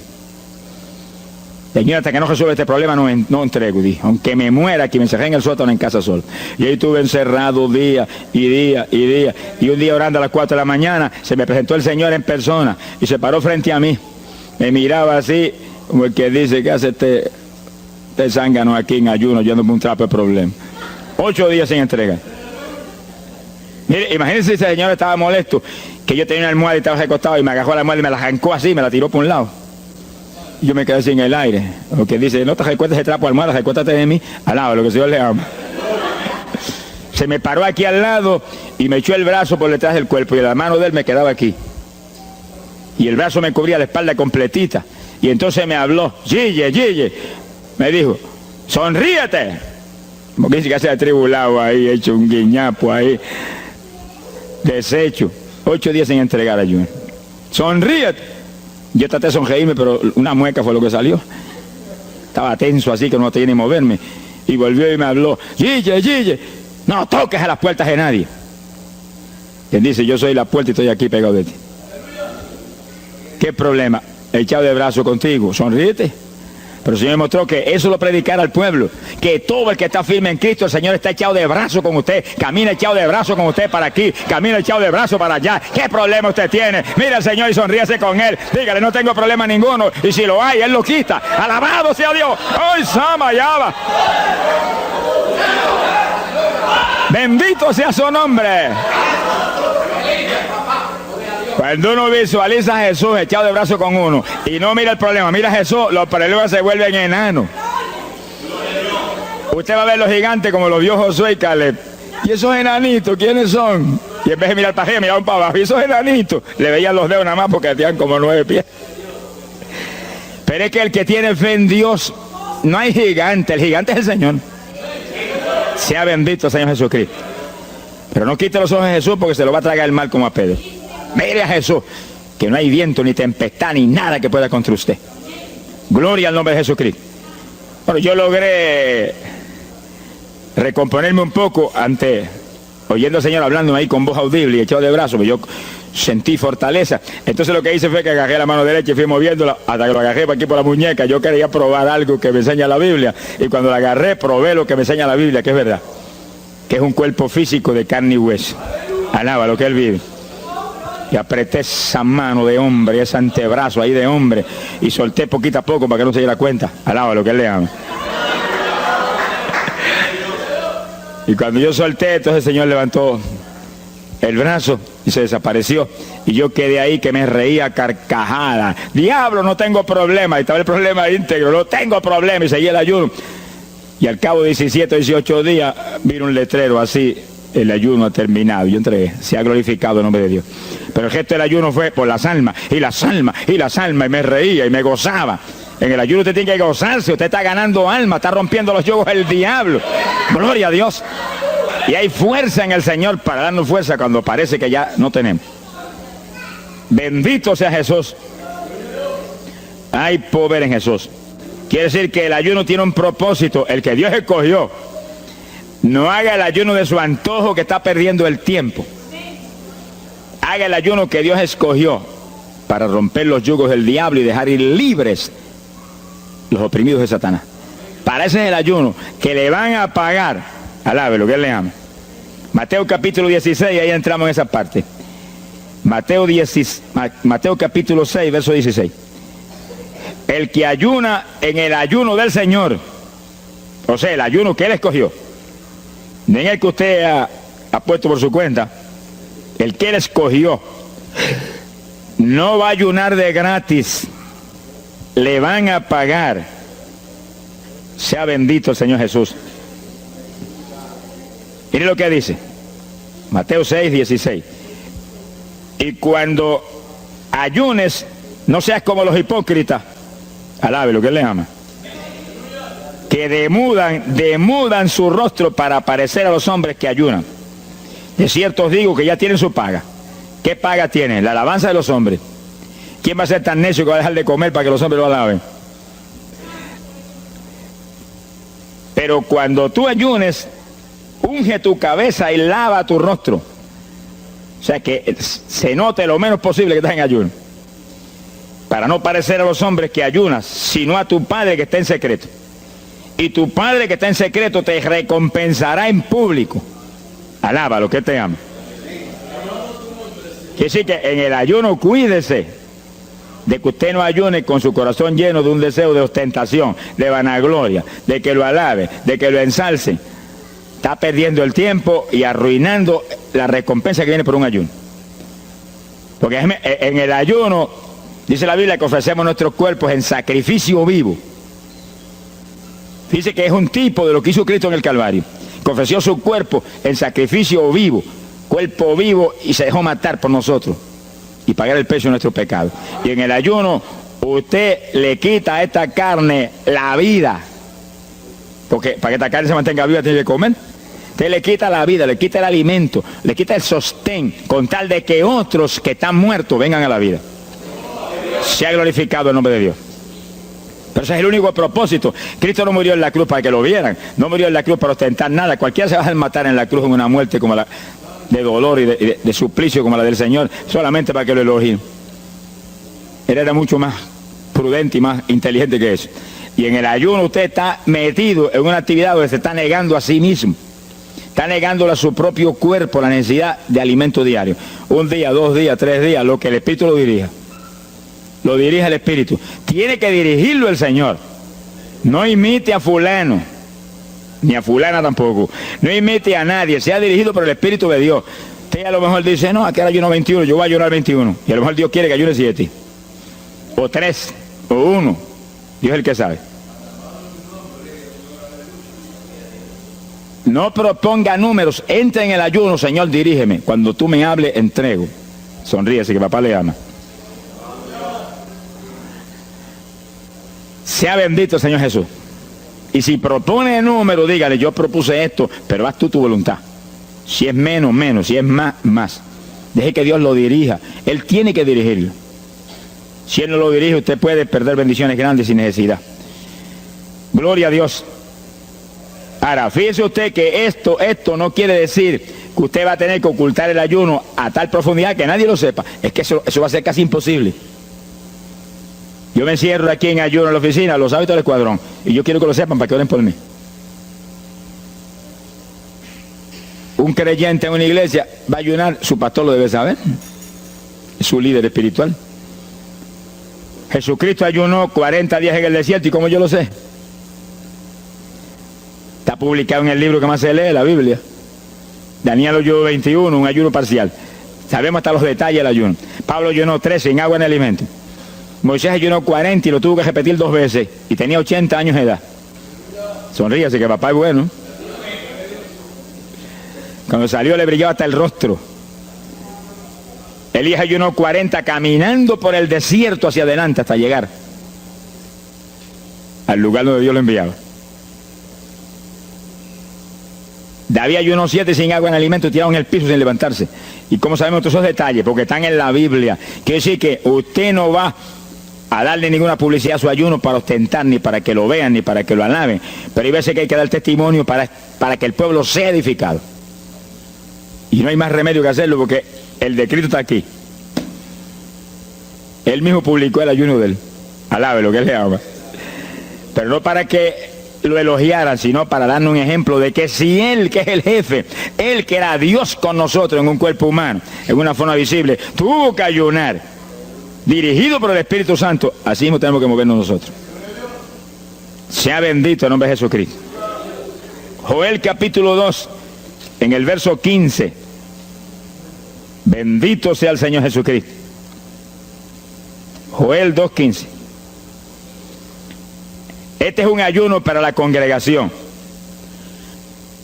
Señor, hasta que no resuelva este problema no entrego, dije. Aunque me muera, que me encerré en el sótano en casa solo. Y ahí estuve encerrado día y día y día. Y un día orando a las 4 de la mañana, se me presentó el Señor en persona y se paró frente a mí. Me miraba así, como el que dice, ¿qué hace este zángano aquí en ayuno, yéndome un trapo de problema? 8 días sin entregar. Mire, imagínense si ese señor estaba molesto, que yo tenía una almohada y estaba recostado y me agarró la almohada y me la arrancó así, me la tiró por un lado. Y yo me quedé sin el aire. Lo que dice, no te recuerdes ese trapo de almohada, recuéstate de mí, al lado, lo que el Señor le ama. Se me paró aquí al lado y me echó el brazo por detrás del cuerpo y la mano de él me quedaba aquí. Y el brazo me cubría la espalda completita. Y entonces me habló, Gille, me dijo, sonríete. Como que dice que se ha atribulado ahí, hecho un guiñapo ahí, deshecho. 8 días sin entregar ayuno. Sonríete. Yo traté de sonreírme, pero una mueca fue lo que salió. Estaba tenso así que no tenía ni moverme. Y volvió y me habló, Gille, no toques a las puertas de nadie. Quien dice, yo soy la puerta y estoy aquí pegado de ti. ¿Qué problema? Echado de brazo contigo, sonríete. Pero el Señor mostró que eso lo predicara al pueblo, que todo el que está firme en Cristo, el Señor está echado de brazo con usted, camina echado de brazo con usted para aquí, camina echado de brazo para allá. ¿Qué problema usted tiene? Mira al Señor y sonríase con Él, dígale, no tengo problema ninguno, y si lo hay, Él lo quita. Alabado sea Dios. ¡Ay, Sama, ya va! Bendito sea su nombre. Cuando uno visualiza a Jesús echado de brazo con uno y no mira el problema, mira a Jesús, los problemas se vuelven enanos. Usted va a ver los gigantes como los vio Josué y Caleb. ¿Y esos enanitos quiénes son? Y en vez de mirar para arriba, miraban para abajo. ¿Y esos enanitos? Le veían los dedos nada más porque tenían como 9 pies. Pero es que el que tiene fe en Dios, no hay gigante, el gigante es el Señor. Sea bendito el Señor Jesucristo. Pero no quite los ojos de Jesús porque se lo va a tragar el mal como a Pedro. Mire a Jesús, que no hay viento, ni tempestad, ni nada que pueda contra usted. Gloria al nombre de Jesucristo. Bueno, yo logré recomponerme un poco oyendo al Señor hablando ahí con voz audible y echado de brazos, pero yo sentí fortaleza. Entonces lo que hice fue que agarré la mano derecha y fui moviéndola hasta que lo agarré por aquí por la muñeca. Yo quería probar algo que me enseña la Biblia, y cuando la agarré probé lo que me enseña la Biblia, que es verdad, que es un cuerpo físico de carne y hueso. Alaba lo que Él vive. Y apreté esa mano de hombre, ese antebrazo ahí de hombre, y solté poquito a poco para que no se diera cuenta. Alaba lo que Él le ama. Y cuando yo solté, entonces el Señor levantó el brazo y se desapareció. Y yo quedé ahí que me reía carcajada. Diablo, no tengo problema. Y estaba el problema íntegro, no tengo problema. Y seguí el ayuno. Y al cabo de 17 o 18 días, vino un letrero así: el ayuno ha terminado. Yo entregué, se ha glorificado el nombre de Dios. Pero el gesto del ayuno fue por las almas, y las almas, y las almas, y me reía y me gozaba. En el ayuno usted tiene que gozarse, usted está ganando alma, está rompiendo los yugos del diablo. Gloria a Dios. Y hay fuerza en el Señor para darnos fuerza cuando parece que ya no tenemos. Bendito sea Jesús. Hay poder en Jesús. Quiere decir que el ayuno tiene un propósito, el que Dios escogió. No haga el ayuno de su antojo, que está perdiendo el tiempo. Haga el ayuno que Dios escogió para romper los yugos del diablo y dejar ir libres los oprimidos de Satanás. Para ese es el ayuno que le van a pagar. Alabe lo que Él le ama. Mateo capítulo 16, ahí entramos en esa parte. Mateo capítulo 6, verso 16. El que ayuna en el ayuno del Señor, o sea, el ayuno que Él escogió, no en el que usted ha puesto por su cuenta, el que Él escogió, no va a ayunar de gratis, le van a pagar. Sea bendito el Señor Jesús. Mire lo que dice Mateo 6, 16. Y cuando ayunes, no seas como los hipócritas. Alabe lo que Él le ama, que demudan su rostro para parecer a los hombres que ayunan. De cierto os digo que ya tienen su paga. ¿Qué paga tienen? La alabanza de los hombres. ¿Quién va a ser tan necio que va a dejar de comer para que los hombres lo alaben? Pero cuando tú ayunes, unge tu cabeza y lava tu rostro. O sea, que se note lo menos posible que estás en ayuno, para no parecer a los hombres que ayunas, sino a tu Padre que está en secreto. Y tu Padre que está en secreto te recompensará en público. Alaba lo que te ama. Quiere decir que en el ayuno cuídese de que usted no ayune con su corazón lleno de un deseo de ostentación, de vanagloria, de que lo alabe, de que lo ensalce. Está perdiendo el tiempo y arruinando la recompensa que viene por un ayuno. Porque en el ayuno, dice la Biblia, que ofrecemos nuestros cuerpos en sacrificio vivo. Dice que es un tipo de lo que hizo Cristo en el Calvario, que ofreció su cuerpo en sacrificio vivo, cuerpo vivo, y se dejó matar por nosotros y pagar el precio de nuestro pecado. Y en el ayuno usted le quita a esta carne la vida, porque para que esta carne se mantenga viva tiene que comer. Usted le quita la vida, le quita el alimento, le quita el sostén, con tal de que otros que están muertos vengan a la vida. Se ha glorificado el nombre de Dios. Pero ese es el único propósito. Cristo no murió en la cruz para que lo vieran, no murió en la cruz para ostentar nada. Cualquiera se va a matar en la cruz en una muerte como la de dolor y de suplicio como la del Señor, solamente para que lo elogien. Él era mucho más prudente y más inteligente que eso. Y en el ayuno usted está metido en una actividad donde se está negando a sí mismo. Está negándole a su propio cuerpo la necesidad de alimento diario. Un día, 2 días, 3 días, lo que el Espíritu lo dirija. Lo dirige el Espíritu. Tiene que dirigirlo el Señor. No imite a fulano, ni a fulana tampoco. No imite a nadie, sea dirigido por el Espíritu de Dios. Usted a lo mejor dice, no, aquí era ayuno 21, yo voy a ayunar 21. Y a lo mejor Dios quiere que ayune 7. O 3, o 1. Dios es el que sabe. No proponga números, entre en el ayuno, Señor, dirígeme. Cuando tú me hables, entrego. Sonríese que papá le ama. Sea bendito el Señor Jesús. Y si propone número, dígale, yo propuse esto, pero haz tú tu voluntad. Si es menos, menos. Si es más, más. Deje que Dios lo dirija. Él tiene que dirigirlo. Si Él no lo dirige, usted puede perder bendiciones grandes sin necesidad. Gloria a Dios. Ahora, fíjese usted que esto no quiere decir que usted va a tener que ocultar el ayuno a tal profundidad que nadie lo sepa. Es que eso va a ser casi imposible. Yo me encierro aquí en ayuno en la oficina, los hábitos del escuadrón, y yo quiero que lo sepan para que oren por mí. Un creyente en una iglesia va a ayunar, su pastor lo debe saber, es su líder espiritual. Jesucristo ayunó 40 días en el desierto, ¿y cómo yo lo sé? Está publicado en el libro que más se lee, la Biblia. Daniel ayunó 21, un ayuno parcial. Sabemos hasta los detalles del ayuno. Pablo ayunó 13, sin agua ni alimento. Moisés ayunó 40 y lo tuvo que repetir 2 veces. Y tenía 80 años de edad. Sonríase que papá es bueno. Cuando salió le brillaba hasta el rostro. Elías ayunó 40 caminando por el desierto hacia adelante hasta llegar al lugar donde Dios lo enviaba. David ayunó 7 sin agua ni alimento, tirado en el piso sin levantarse. ¿Y cómo sabemos todos esos detalles? Porque están en la Biblia. Quiere decir que usted no va a darle ninguna publicidad a su ayuno para ostentar, ni para que lo vean, ni para que lo alaben. Pero hay veces que hay que dar testimonio para que el pueblo sea edificado. Y no hay más remedio que hacerlo porque el decreto está aquí. Él mismo publicó el ayuno de él. Alabe lo que él le ama. Pero no para que lo elogiaran, sino para darnos un ejemplo de que si Él, que es el jefe, Él que era Dios con nosotros en un cuerpo humano, en una forma visible, tuvo que ayunar, dirigido por el Espíritu Santo, así mismo tenemos que movernos nosotros. Sea bendito el nombre de Jesucristo. Joel capítulo 2, en el verso 15. Bendito sea el Señor Jesucristo. Joel 2:15. Este es un ayuno para la congregación.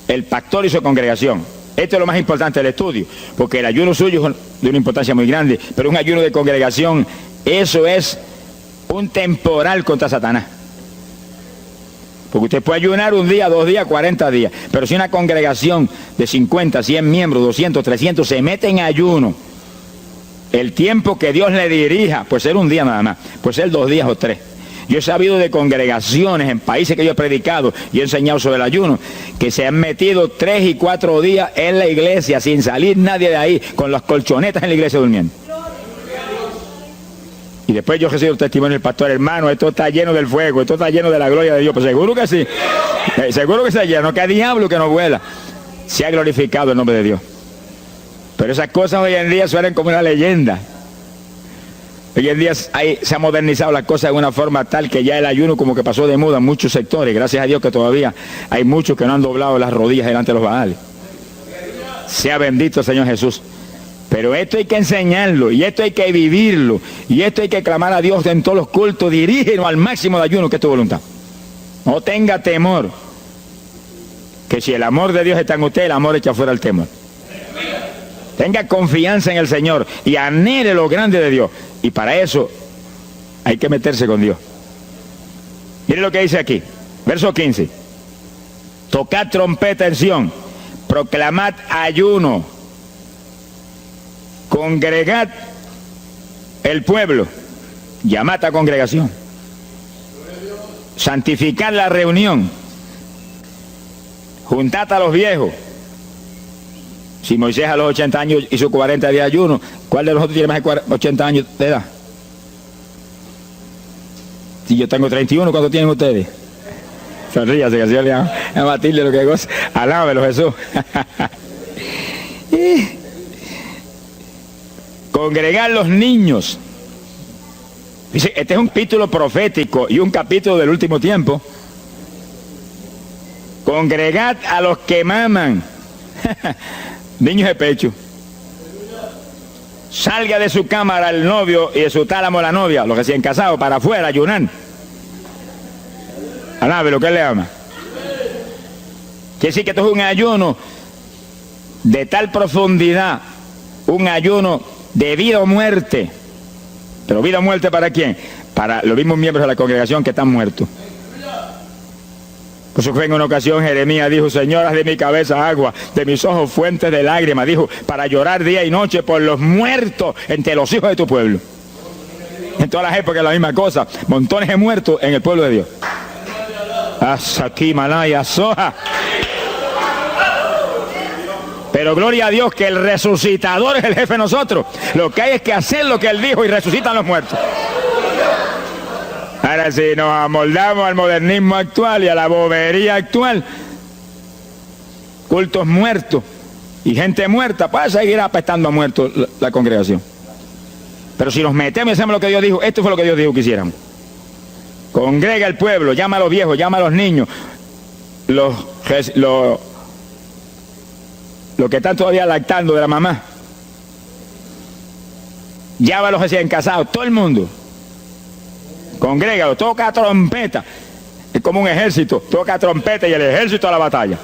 El pastor y su congregación. Esto es lo más importante del estudio, porque el ayuno suyo es de una importancia muy grande, pero un ayuno de congregación, eso es un temporal contra Satanás. Porque usted puede ayunar 1 día, 2 días, 40 días, pero si una congregación de 50, 100 miembros, 200, 300 se mete en ayuno, el tiempo que Dios le dirija, puede ser 1 día nada más, puede ser 2 días o 3. Yo he sabido de congregaciones en países que yo he predicado y he enseñado sobre el ayuno, que se han metido 3 y 4 días en la iglesia sin salir nadie de ahí, con las colchonetas en la iglesia durmiendo. Y después yo recibo el testimonio del pastor, hermano, esto está lleno del fuego, esto está lleno de la gloria de Dios. Pues seguro que sí, seguro que está lleno, que diablo que no vuela. Se ha glorificado el nombre de Dios. Pero esas cosas hoy en día suenan como una leyenda. Hoy en día se ha modernizado las cosas de una forma tal que ya el ayuno como que pasó de moda en muchos sectores. Gracias a Dios que todavía hay muchos que no han doblado las rodillas delante de los Baales. Sea bendito el Señor Jesús. Pero esto hay que enseñarlo, y esto hay que vivirlo, y esto hay que clamar a Dios en todos los cultos. Dirígenos al máximo de ayuno, que es tu voluntad. No tenga temor, que si el amor de Dios está en usted, el amor echa fuera el temor. Tenga confianza en el Señor y anhele lo grande de Dios. Y para eso hay que meterse con Dios. Mire lo que dice aquí, verso 15. Tocad trompeta en Sión, proclamad ayuno, congregad el pueblo, llamad a congregación, santificad la reunión, juntad a los viejos. Si Moisés a los 80 años hizo 40 días de ayuno, ¿cuál de nosotros tiene más de 80 años de edad? Si yo tengo 31, ¿cuánto tienen ustedes? Sonríase, que el Señor le a Matilde lo que goza. Alábelo, Jesús. Congregar los niños. Dice, este es un capítulo profético y un capítulo del último tiempo. Congregad a los que maman. Niños de pecho. Salga de su cámara el novio y de su tálamo la novia, los recién casados, para afuera, ayunar. Alábelo, que él le ama. Quiere decir que esto es un ayuno de tal profundidad, un ayuno de vida o muerte. Pero vida o muerte ¿para quién? Para los mismos miembros de la congregación que están muertos. Por eso fue en una ocasión Jeremías dijo, Señor, haz de mi cabeza agua, de mis ojos fuentes de lágrimas, dijo, para llorar día y noche por los muertos entre los hijos de tu pueblo. En todas las épocas la misma cosa, montones de muertos en el pueblo de Dios. Asaki Malaya Soja. Pero gloria a Dios que el resucitador es el jefe de nosotros. Lo que hay es que hacer lo que Él dijo y resucitan los muertos. Ahora si nos amoldamos al modernismo actual y a la bobería actual, cultos muertos y gente muerta, puede seguir apestando a muertos la congregación. Pero si nos metemos y hacemos lo que Dios dijo, esto fue lo que Dios dijo que hiciéramos. Congrega el pueblo, llama a los viejos, llama a los niños, los que están todavía lactando de la mamá. Llama a los recién casados, todo el mundo. Congrégalo, toca trompeta. Es como un ejército, toca trompeta y el ejército a la batalla.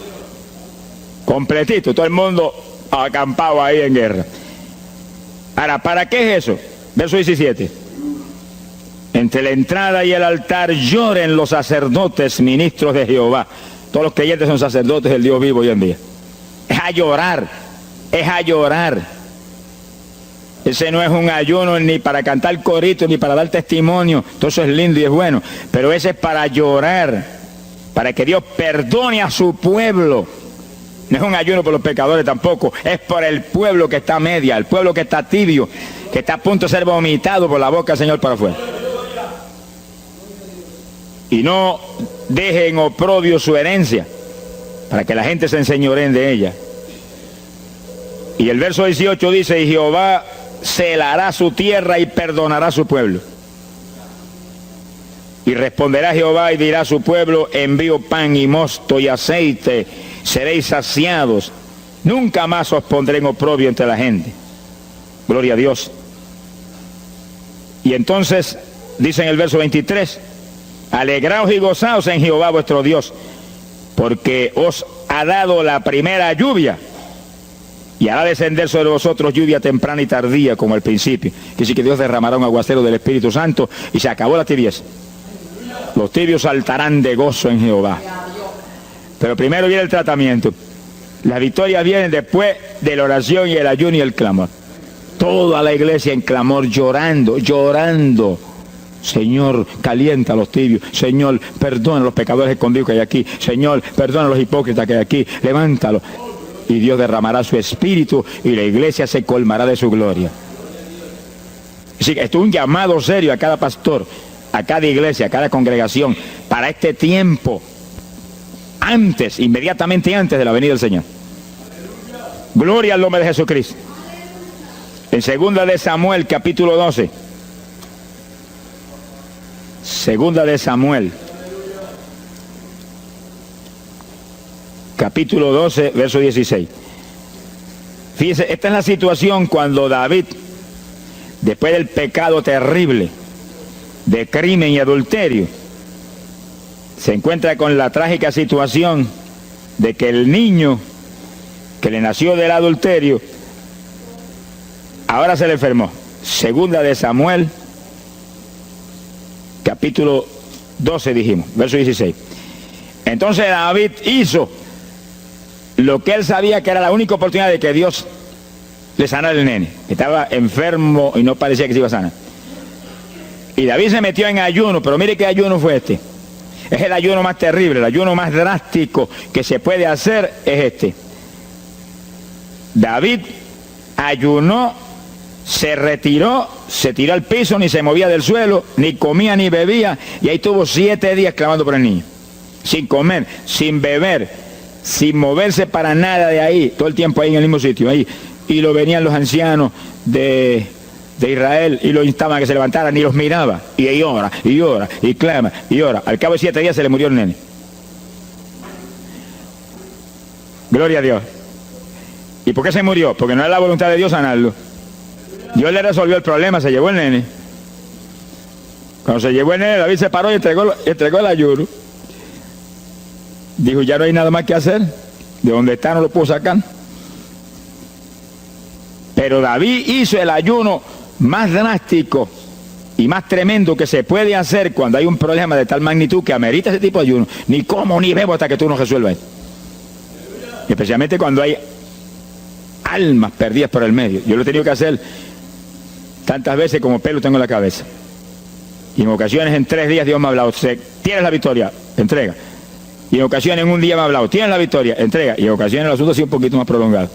Completito, todo el mundo acampado ahí en guerra. Ahora, ¿para qué es eso? Verso 17. Entre la entrada y el altar lloren los sacerdotes, ministros de Jehová. Todos los creyentes son sacerdotes del Dios vivo hoy en día. Es a llorar, es a llorar. Ese no es un ayuno ni para cantar corito, ni para dar testimonio. Todo eso es lindo y es bueno. Pero ese es para llorar, para que Dios perdone a su pueblo. No es un ayuno por los pecadores tampoco. Es por el pueblo que está a media, el pueblo que está tibio, que está a punto de ser vomitado por la boca del Señor para afuera. Y no dejen oprobio su herencia, para que la gente se enseñoreen de ella. Y el verso 18 dice, y Jehová celará su tierra y perdonará a su pueblo. Y responderá Jehová y dirá a su pueblo, envío pan y mosto y aceite, seréis saciados. Nunca más os pondré en oprobio entre la gente. Gloria a Dios. Y entonces, dice en el verso 23, alegraos y gozaos en Jehová vuestro Dios, porque os ha dado la primera lluvia, y hará descender sobre vosotros lluvia temprana y tardía como al principio. Que sí que Dios derramará un aguacero del Espíritu Santo y se acabó la tibieza. Los tibios saltarán de gozo en Jehová. Pero primero viene el tratamiento. Las victorias vienen después de la oración y el ayuno y el clamor. Toda la iglesia en clamor, llorando, llorando. Señor, calienta a los tibios. Señor, perdona a los pecadores escondidos que hay aquí. Señor, perdona a los hipócritas que hay aquí. Levántalos. Y Dios derramará su espíritu y la iglesia se colmará de su gloria. Así que esto es un llamado serio a cada pastor, a cada iglesia, a cada congregación, para este tiempo, antes, inmediatamente antes de la venida del Señor. Gloria al nombre de Jesucristo. En 2 de Samuel, capítulo 12. 2 de Samuel, capítulo 12, verso 16. Fíjese, esta es la situación cuando David, después del pecado terrible de crimen y adulterio, se encuentra con la trágica situación de que el niño que le nació del adulterio ahora se le enfermó. 2 de Samuel, capítulo 12 dijimos, verso 16. Entonces David hizo lo que él sabía que era la única oportunidad de que Dios le sanara al nene. Estaba enfermo y no parecía que se iba a sanar. Y David se metió en ayuno, pero mire qué ayuno fue este. Es el ayuno más terrible, el ayuno más drástico que se puede hacer es este. David ayunó se retiró, se tiró al piso, ni se movía del suelo, ni comía ni bebía, y ahí estuvo 7 días clamando por el niño, sin comer, sin beber, sin moverse para nada de ahí, todo el tiempo ahí en el mismo sitio, ahí. Y lo venían los ancianos de Israel y lo instaban a que se levantaran, ni los miraba, y ahí ora, y clama, y ora. Al cabo de 7 días se le murió el nene. Gloria a Dios. ¿Y por qué se murió? Porque no era la voluntad de Dios sanarlo. Dios le resolvió el problema, se llevó el nene. Cuando se llevó el nene, David se paró y entregó el ayuno. Dijo, ya no hay nada más que hacer. De donde está no lo puedo sacar. Pero David hizo el ayuno más drástico y más tremendo que se puede hacer cuando hay un problema de tal magnitud que amerita ese tipo de ayuno. Ni como ni bebo hasta que tú no resuelvas. Especialmente cuando hay almas perdidas por el medio. Yo lo he tenido que hacer tantas veces como pelo tengo en la cabeza. Y en ocasiones en 3 días Dios me ha hablado, tienes la victoria, entrega. Y en ocasiones en un día me ha hablado, tienes la victoria, entrega. Y en ocasiones el asunto ha sido un poquito más prolongado.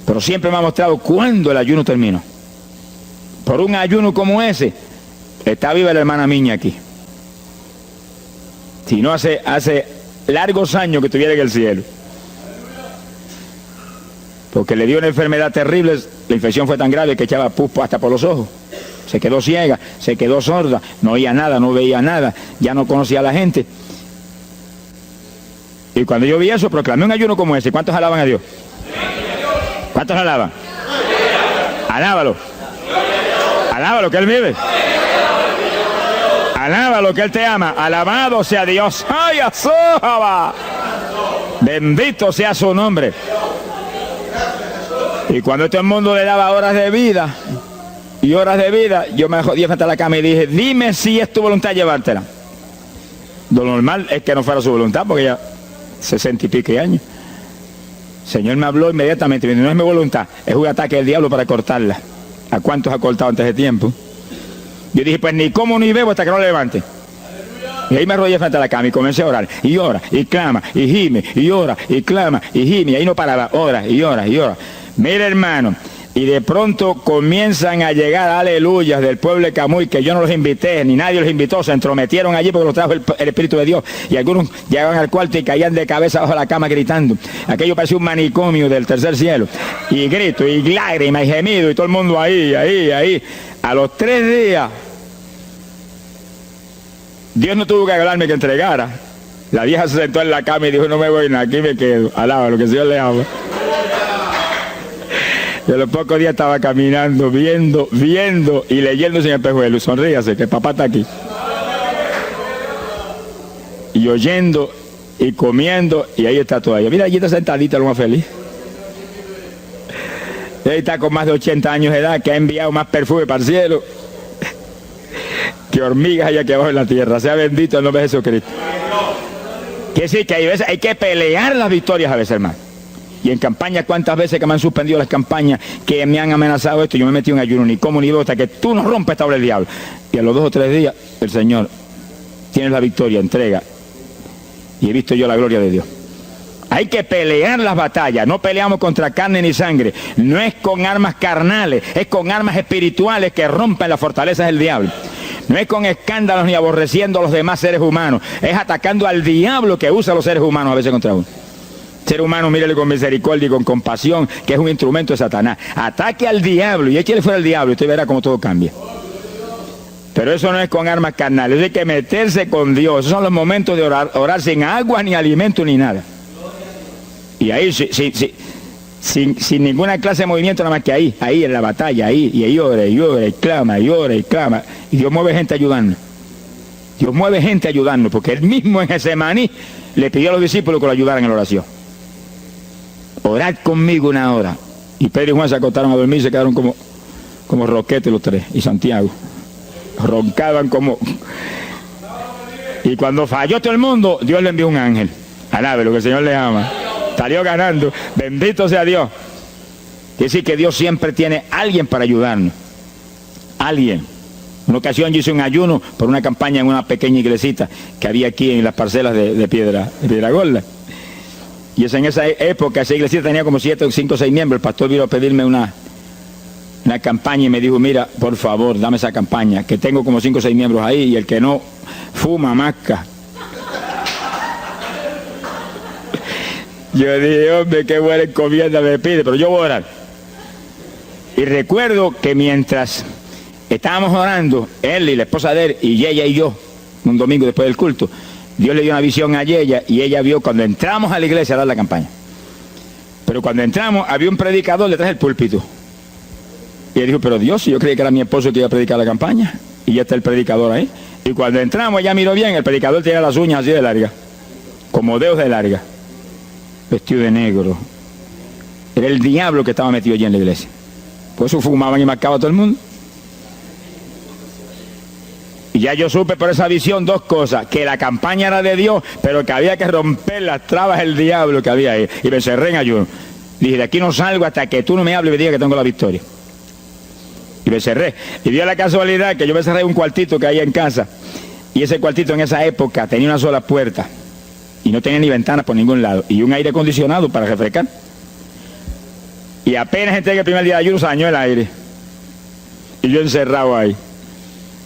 Pero siempre me ha mostrado cuándo el ayuno terminó. Por un ayuno como ese, está viva la hermana Miña aquí. Si no, hace largos años que estuviera en el cielo. Porque le dio una enfermedad terrible, la infección fue tan grave que echaba pus hasta por los ojos. Se quedó ciega, se quedó sorda, no oía nada, no veía nada, ya no conocía a la gente. Y cuando yo vi eso, proclamé un ayuno como ese. ¿Cuántos alaban a Dios? ¿Cuántos alaban? Alábalo. Alábalo, que Él vive. Alábalo, que Él te ama. Alabado sea Dios. ¡Ay, azójaba! Bendito sea su nombre. Y cuando todo el mundo le daba horas de vida, yo me jodí frente a la cama y dije, dime si es tu voluntad llevártela. Lo normal es que no fuera su voluntad, porque ya 60 y pico años. El Señor me habló inmediatamente, me dijo, no es mi voluntad, es un ataque del diablo para cortarla. ¿A cuántos ha cortado antes de tiempo? Yo dije, pues ni como ni bebo hasta que no lo levante. Y ahí me arrodillé frente a la cama y comencé a orar. Y ora, y clama, y gime, y ora, y clama, y gime. Y ahí no paraba, ora, y ora, y ora. Mira, hermano, y de pronto comienzan a llegar aleluyas del pueblo de Camuy, que yo no los invité, ni nadie los invitó, se entrometieron allí porque los trajo el Espíritu de Dios. Y algunos llegaban al cuarto y caían de cabeza bajo la cama gritando. Aquello parecía un manicomio del tercer cielo. Y grito, y lágrimas, y gemido, y todo el mundo ahí. A los 3 días, Dios no tuvo que hablarme que entregara. La vieja se sentó en la cama y dijo, no me voy nada, aquí me quedo. Alaba lo que el Señor le ama. Y a los pocos días estaba caminando, viendo y leyendo sin espejuelo. Sonríase, que papá está aquí. Y oyendo y comiendo, y ahí está todavía. Mira, allí está sentadita, lo más feliz. Y ahí está con más de 80 años de edad, que ha enviado más perfume para el cielo que hormigas allá aquí abajo en la tierra. Sea bendito el nombre de Jesucristo. Quiere decir que hay que pelear las victorias a veces, hermano. Y en campaña, ¿cuántas veces que me han suspendido las campañas, que me han amenazado esto? Yo me he metido en ayuno, ni como ni bebo, hasta que tú no rompes esta obra del diablo. Y a los 2 o 3 días, el Señor, tienes la victoria, entrega. Y he visto yo la gloria de Dios. Hay que pelear las batallas. No peleamos contra carne ni sangre. No es con armas carnales, es con armas espirituales que rompen las fortalezas del diablo. No es con escándalos ni aborreciendo a los demás seres humanos. Es atacando al diablo que usa a los seres humanos a veces contra uno. Ser humano, mírele con misericordia y con compasión, que es un instrumento de Satanás. Ataque al diablo y échale fuera al diablo y usted verá cómo todo cambia. Pero eso no es con armas carnales, hay que meterse con Dios. Esos son los momentos de orar sin agua, ni alimento, ni nada. Y ahí, sin ninguna clase de movimiento, nada más que ahí en la batalla, y ahí ora, y clama, y clama. Y Dios mueve gente ayudando. Dios mueve gente ayudando, porque Él mismo en Getsemaní le pidió a los discípulos que lo ayudaran en la oración. Orad conmigo 1 hora. Y Pedro y Juan se acostaron a dormir y se quedaron como roquetes los 3. Y Santiago. Roncaban como... Y cuando falló todo el mundo, Dios le envió un ángel. Alabe lo que el Señor le ama. Salió ganando. Bendito sea Dios. Quiere decir que Dios siempre tiene alguien para ayudarnos. Alguien. Una ocasión yo hice un ayuno por una campaña en una pequeña iglesita que había aquí en las parcelas de Piedra Gorda. Y en esa época esa iglesia tenía como 7, 5 o 6 miembros. El pastor vino a pedirme una campaña y me dijo, mira, por favor, dame esa campaña, que tengo como 5 o 6 miembros ahí y el que no fuma, masca. Yo dije, hombre, qué buena encomienda me pide, pero yo voy a orar. Y recuerdo que mientras estábamos orando, él y la esposa de él, y ella y yo, un domingo después del culto, Dios le dio una visión a ella y ella vio cuando entramos a la iglesia a dar la campaña. Pero cuando entramos había un predicador detrás del púlpito. Y ella dijo, pero Dios, yo creí que era mi esposo que iba a predicar la campaña. Y ya está el predicador ahí. Y cuando entramos, ella miró bien, el predicador tenía las uñas así de largas, como dedos de larga, vestido de negro. Era el diablo que estaba metido allí en la iglesia. Por eso fumaban y marcaban a todo el mundo. Y ya yo supe por esa visión 2 cosas, que la campaña era de Dios, pero que había que romper las trabas del diablo que había ahí. Y me encerré en ayuno. Dije, de aquí no salgo hasta que tú no me hables y me digas que tengo la victoria. Y me cerré. Y dio la casualidad que yo me cerré en un cuartito que hay en casa. Y ese cuartito en esa época tenía una sola puerta. Y no tenía ni ventanas por ningún lado. Y un aire acondicionado para refrescar. Y apenas entré el primer día de ayuno, se dañó el aire. Y yo encerrado ahí.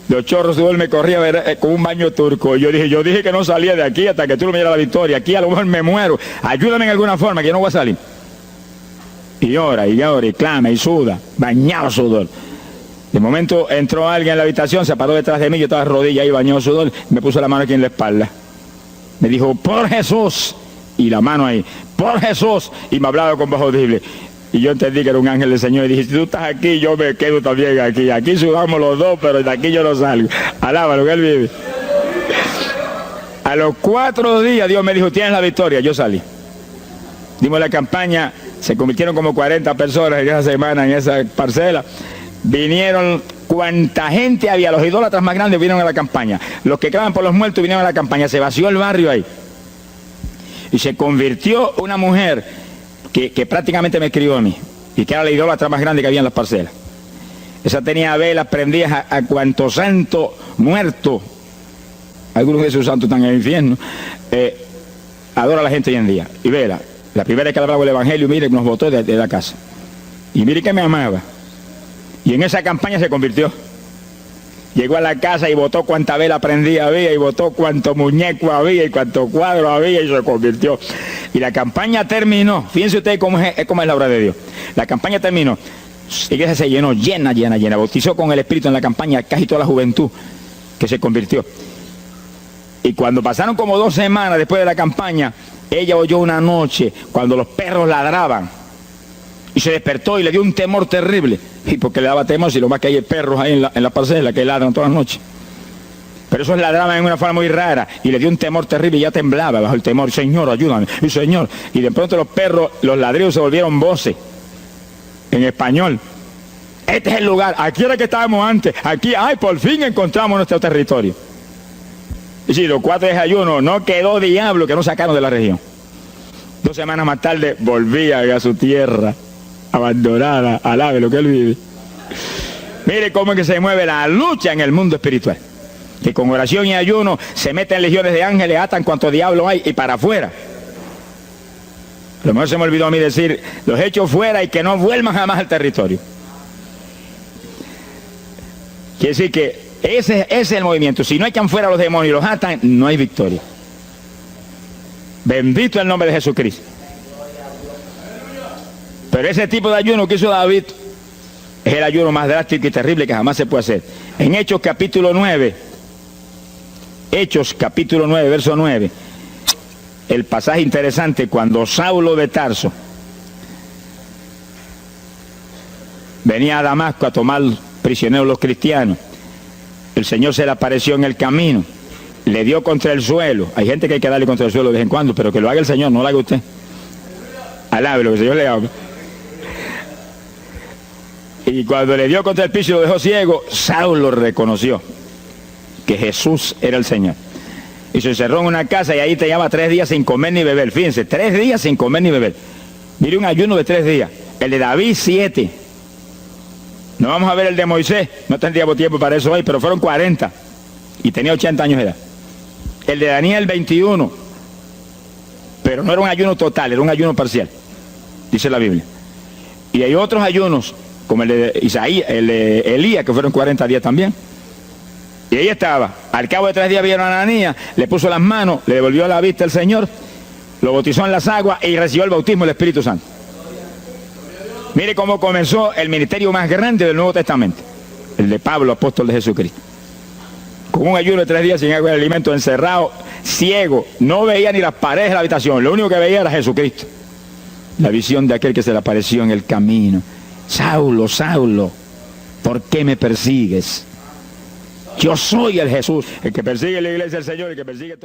Los chorros de sudor me corría con un baño turco. Y yo dije que no salía de aquí hasta que tú no me dieras la victoria. Aquí a lo mejor me muero. Ayúdame en alguna forma, que yo no voy a salir. Y llora, y clama, y suda. Bañado sudor. De momento entró alguien en la habitación, se paró detrás de mí, yo estaba de rodillas ahí, bañado sudor, me puso la mano aquí en la espalda. Me dijo, por Jesús. Y la mano ahí, por Jesús. Y me hablaba con voz audible. Y yo entendí que era un ángel del Señor y dije, si tú estás aquí, yo me quedo también aquí. Aquí sudamos los dos, pero de aquí yo no salgo. Alábalo, que Él vive. A los 4 días Dios me dijo, tienes la victoria. Yo salí. Dimos la campaña, se convirtieron como 40 personas en esa semana, en esa parcela. Vinieron cuanta gente había, los idólatras más grandes vinieron a la campaña. Los que claman por los muertos vinieron a la campaña. Se vació el barrio ahí. Y se convirtió una mujer que prácticamente me escribió a mí, y que era la idólatra más grande que había en las parcelas. Esa tenía velas prendidas a cuantos santos muertos, algunos de esos santos están en el infierno, adora a la gente hoy en día. Y vela, la primera vez que hablaba el evangelio, mire, nos botó de la casa. Y mire que me amaba. Y en esa campaña se convirtió. Llegó a la casa y botó cuanta vela prendida había, y botó cuánto muñeco había, y cuánto cuadro había, y se convirtió. Y la campaña terminó. Fíjense ustedes cómo es la obra de Dios. La campaña terminó. La iglesia se llenó, llena. Bautizó con el Espíritu en la campaña casi toda la juventud que se convirtió. Y cuando pasaron como 2 semanas después de la campaña, ella oyó una noche cuando los perros ladraban. Y se despertó y le dio un temor terrible. Y porque le daba temor, si lo más que hay perros ahí en la parcela que ladran todas las noches. Pero esos ladraban en una forma muy rara. Y le dio un temor terrible y ya temblaba bajo el temor. Señor, ayúdame. Y Señor. Y de pronto los perros, los ladridos se volvieron voces. En español. Este es el lugar. Aquí era que estábamos antes. Aquí, ay, por fin encontramos nuestro territorio. Y si los 4 días de ayuno, no quedó diablo que no sacaron de la región. 2 semanas más tarde volvían a su tierra. Abandonada, alabe lo que Él vive. Mire cómo es que se mueve la lucha en el mundo espiritual. Que con oración y ayuno se meten legiones de ángeles, atan cuanto diablo hay y para afuera. A lo mejor se me olvidó a mí decir, los echo fuera y que no vuelvan jamás al territorio. Quiere decir que ese es el movimiento. Si no echan fuera a los demonios y los atan, no hay victoria. Bendito el nombre de Jesucristo. Pero ese tipo de ayuno que hizo David es el ayuno más drástico y terrible que jamás se puede hacer. En Hechos capítulo 9, verso 9, el pasaje interesante, cuando Saulo de Tarso venía a Damasco a tomar prisioneros los cristianos, el Señor se le apareció en el camino, le dio contra el suelo. Hay gente que hay que darle contra el suelo de vez en cuando, pero que lo haga el Señor, no lo haga usted. Alabe lo que el Señor le haga. Y cuando le dio contra el piso y lo dejó ciego, Saulo reconoció que Jesús era el Señor. Y se encerró en una casa y ahí te llevaba 3 días sin comer ni beber. Fíjense, 3 días sin comer ni beber. Mire, un ayuno de 3 días. El de David, 7. No vamos a ver el de Moisés, no tendríamos tiempo para eso hoy, pero fueron 40. Y tenía 80 años de edad. El de Daniel, 21. Pero no era un ayuno total, era un ayuno parcial, dice la Biblia. Y hay otros ayunos como el de Isaías, el de Elías, que fueron 40 días también. Y ahí estaba. Al cabo de 3 días vieron a Ananías, le puso las manos, le devolvió la vista al Señor, lo bautizó en las aguas y recibió el bautismo del Espíritu Santo. Mire cómo comenzó el ministerio más grande del Nuevo Testamento, el de Pablo, apóstol de Jesucristo. Con un ayuno de 3 días sin agua y alimento, encerrado, ciego, no veía ni las paredes de la habitación, lo único que veía era Jesucristo. La visión de aquel que se le apareció en el camino. Saulo, Saulo, ¿por qué me persigues? Yo soy el Jesús, el que persigue la iglesia del Señor, el que persigue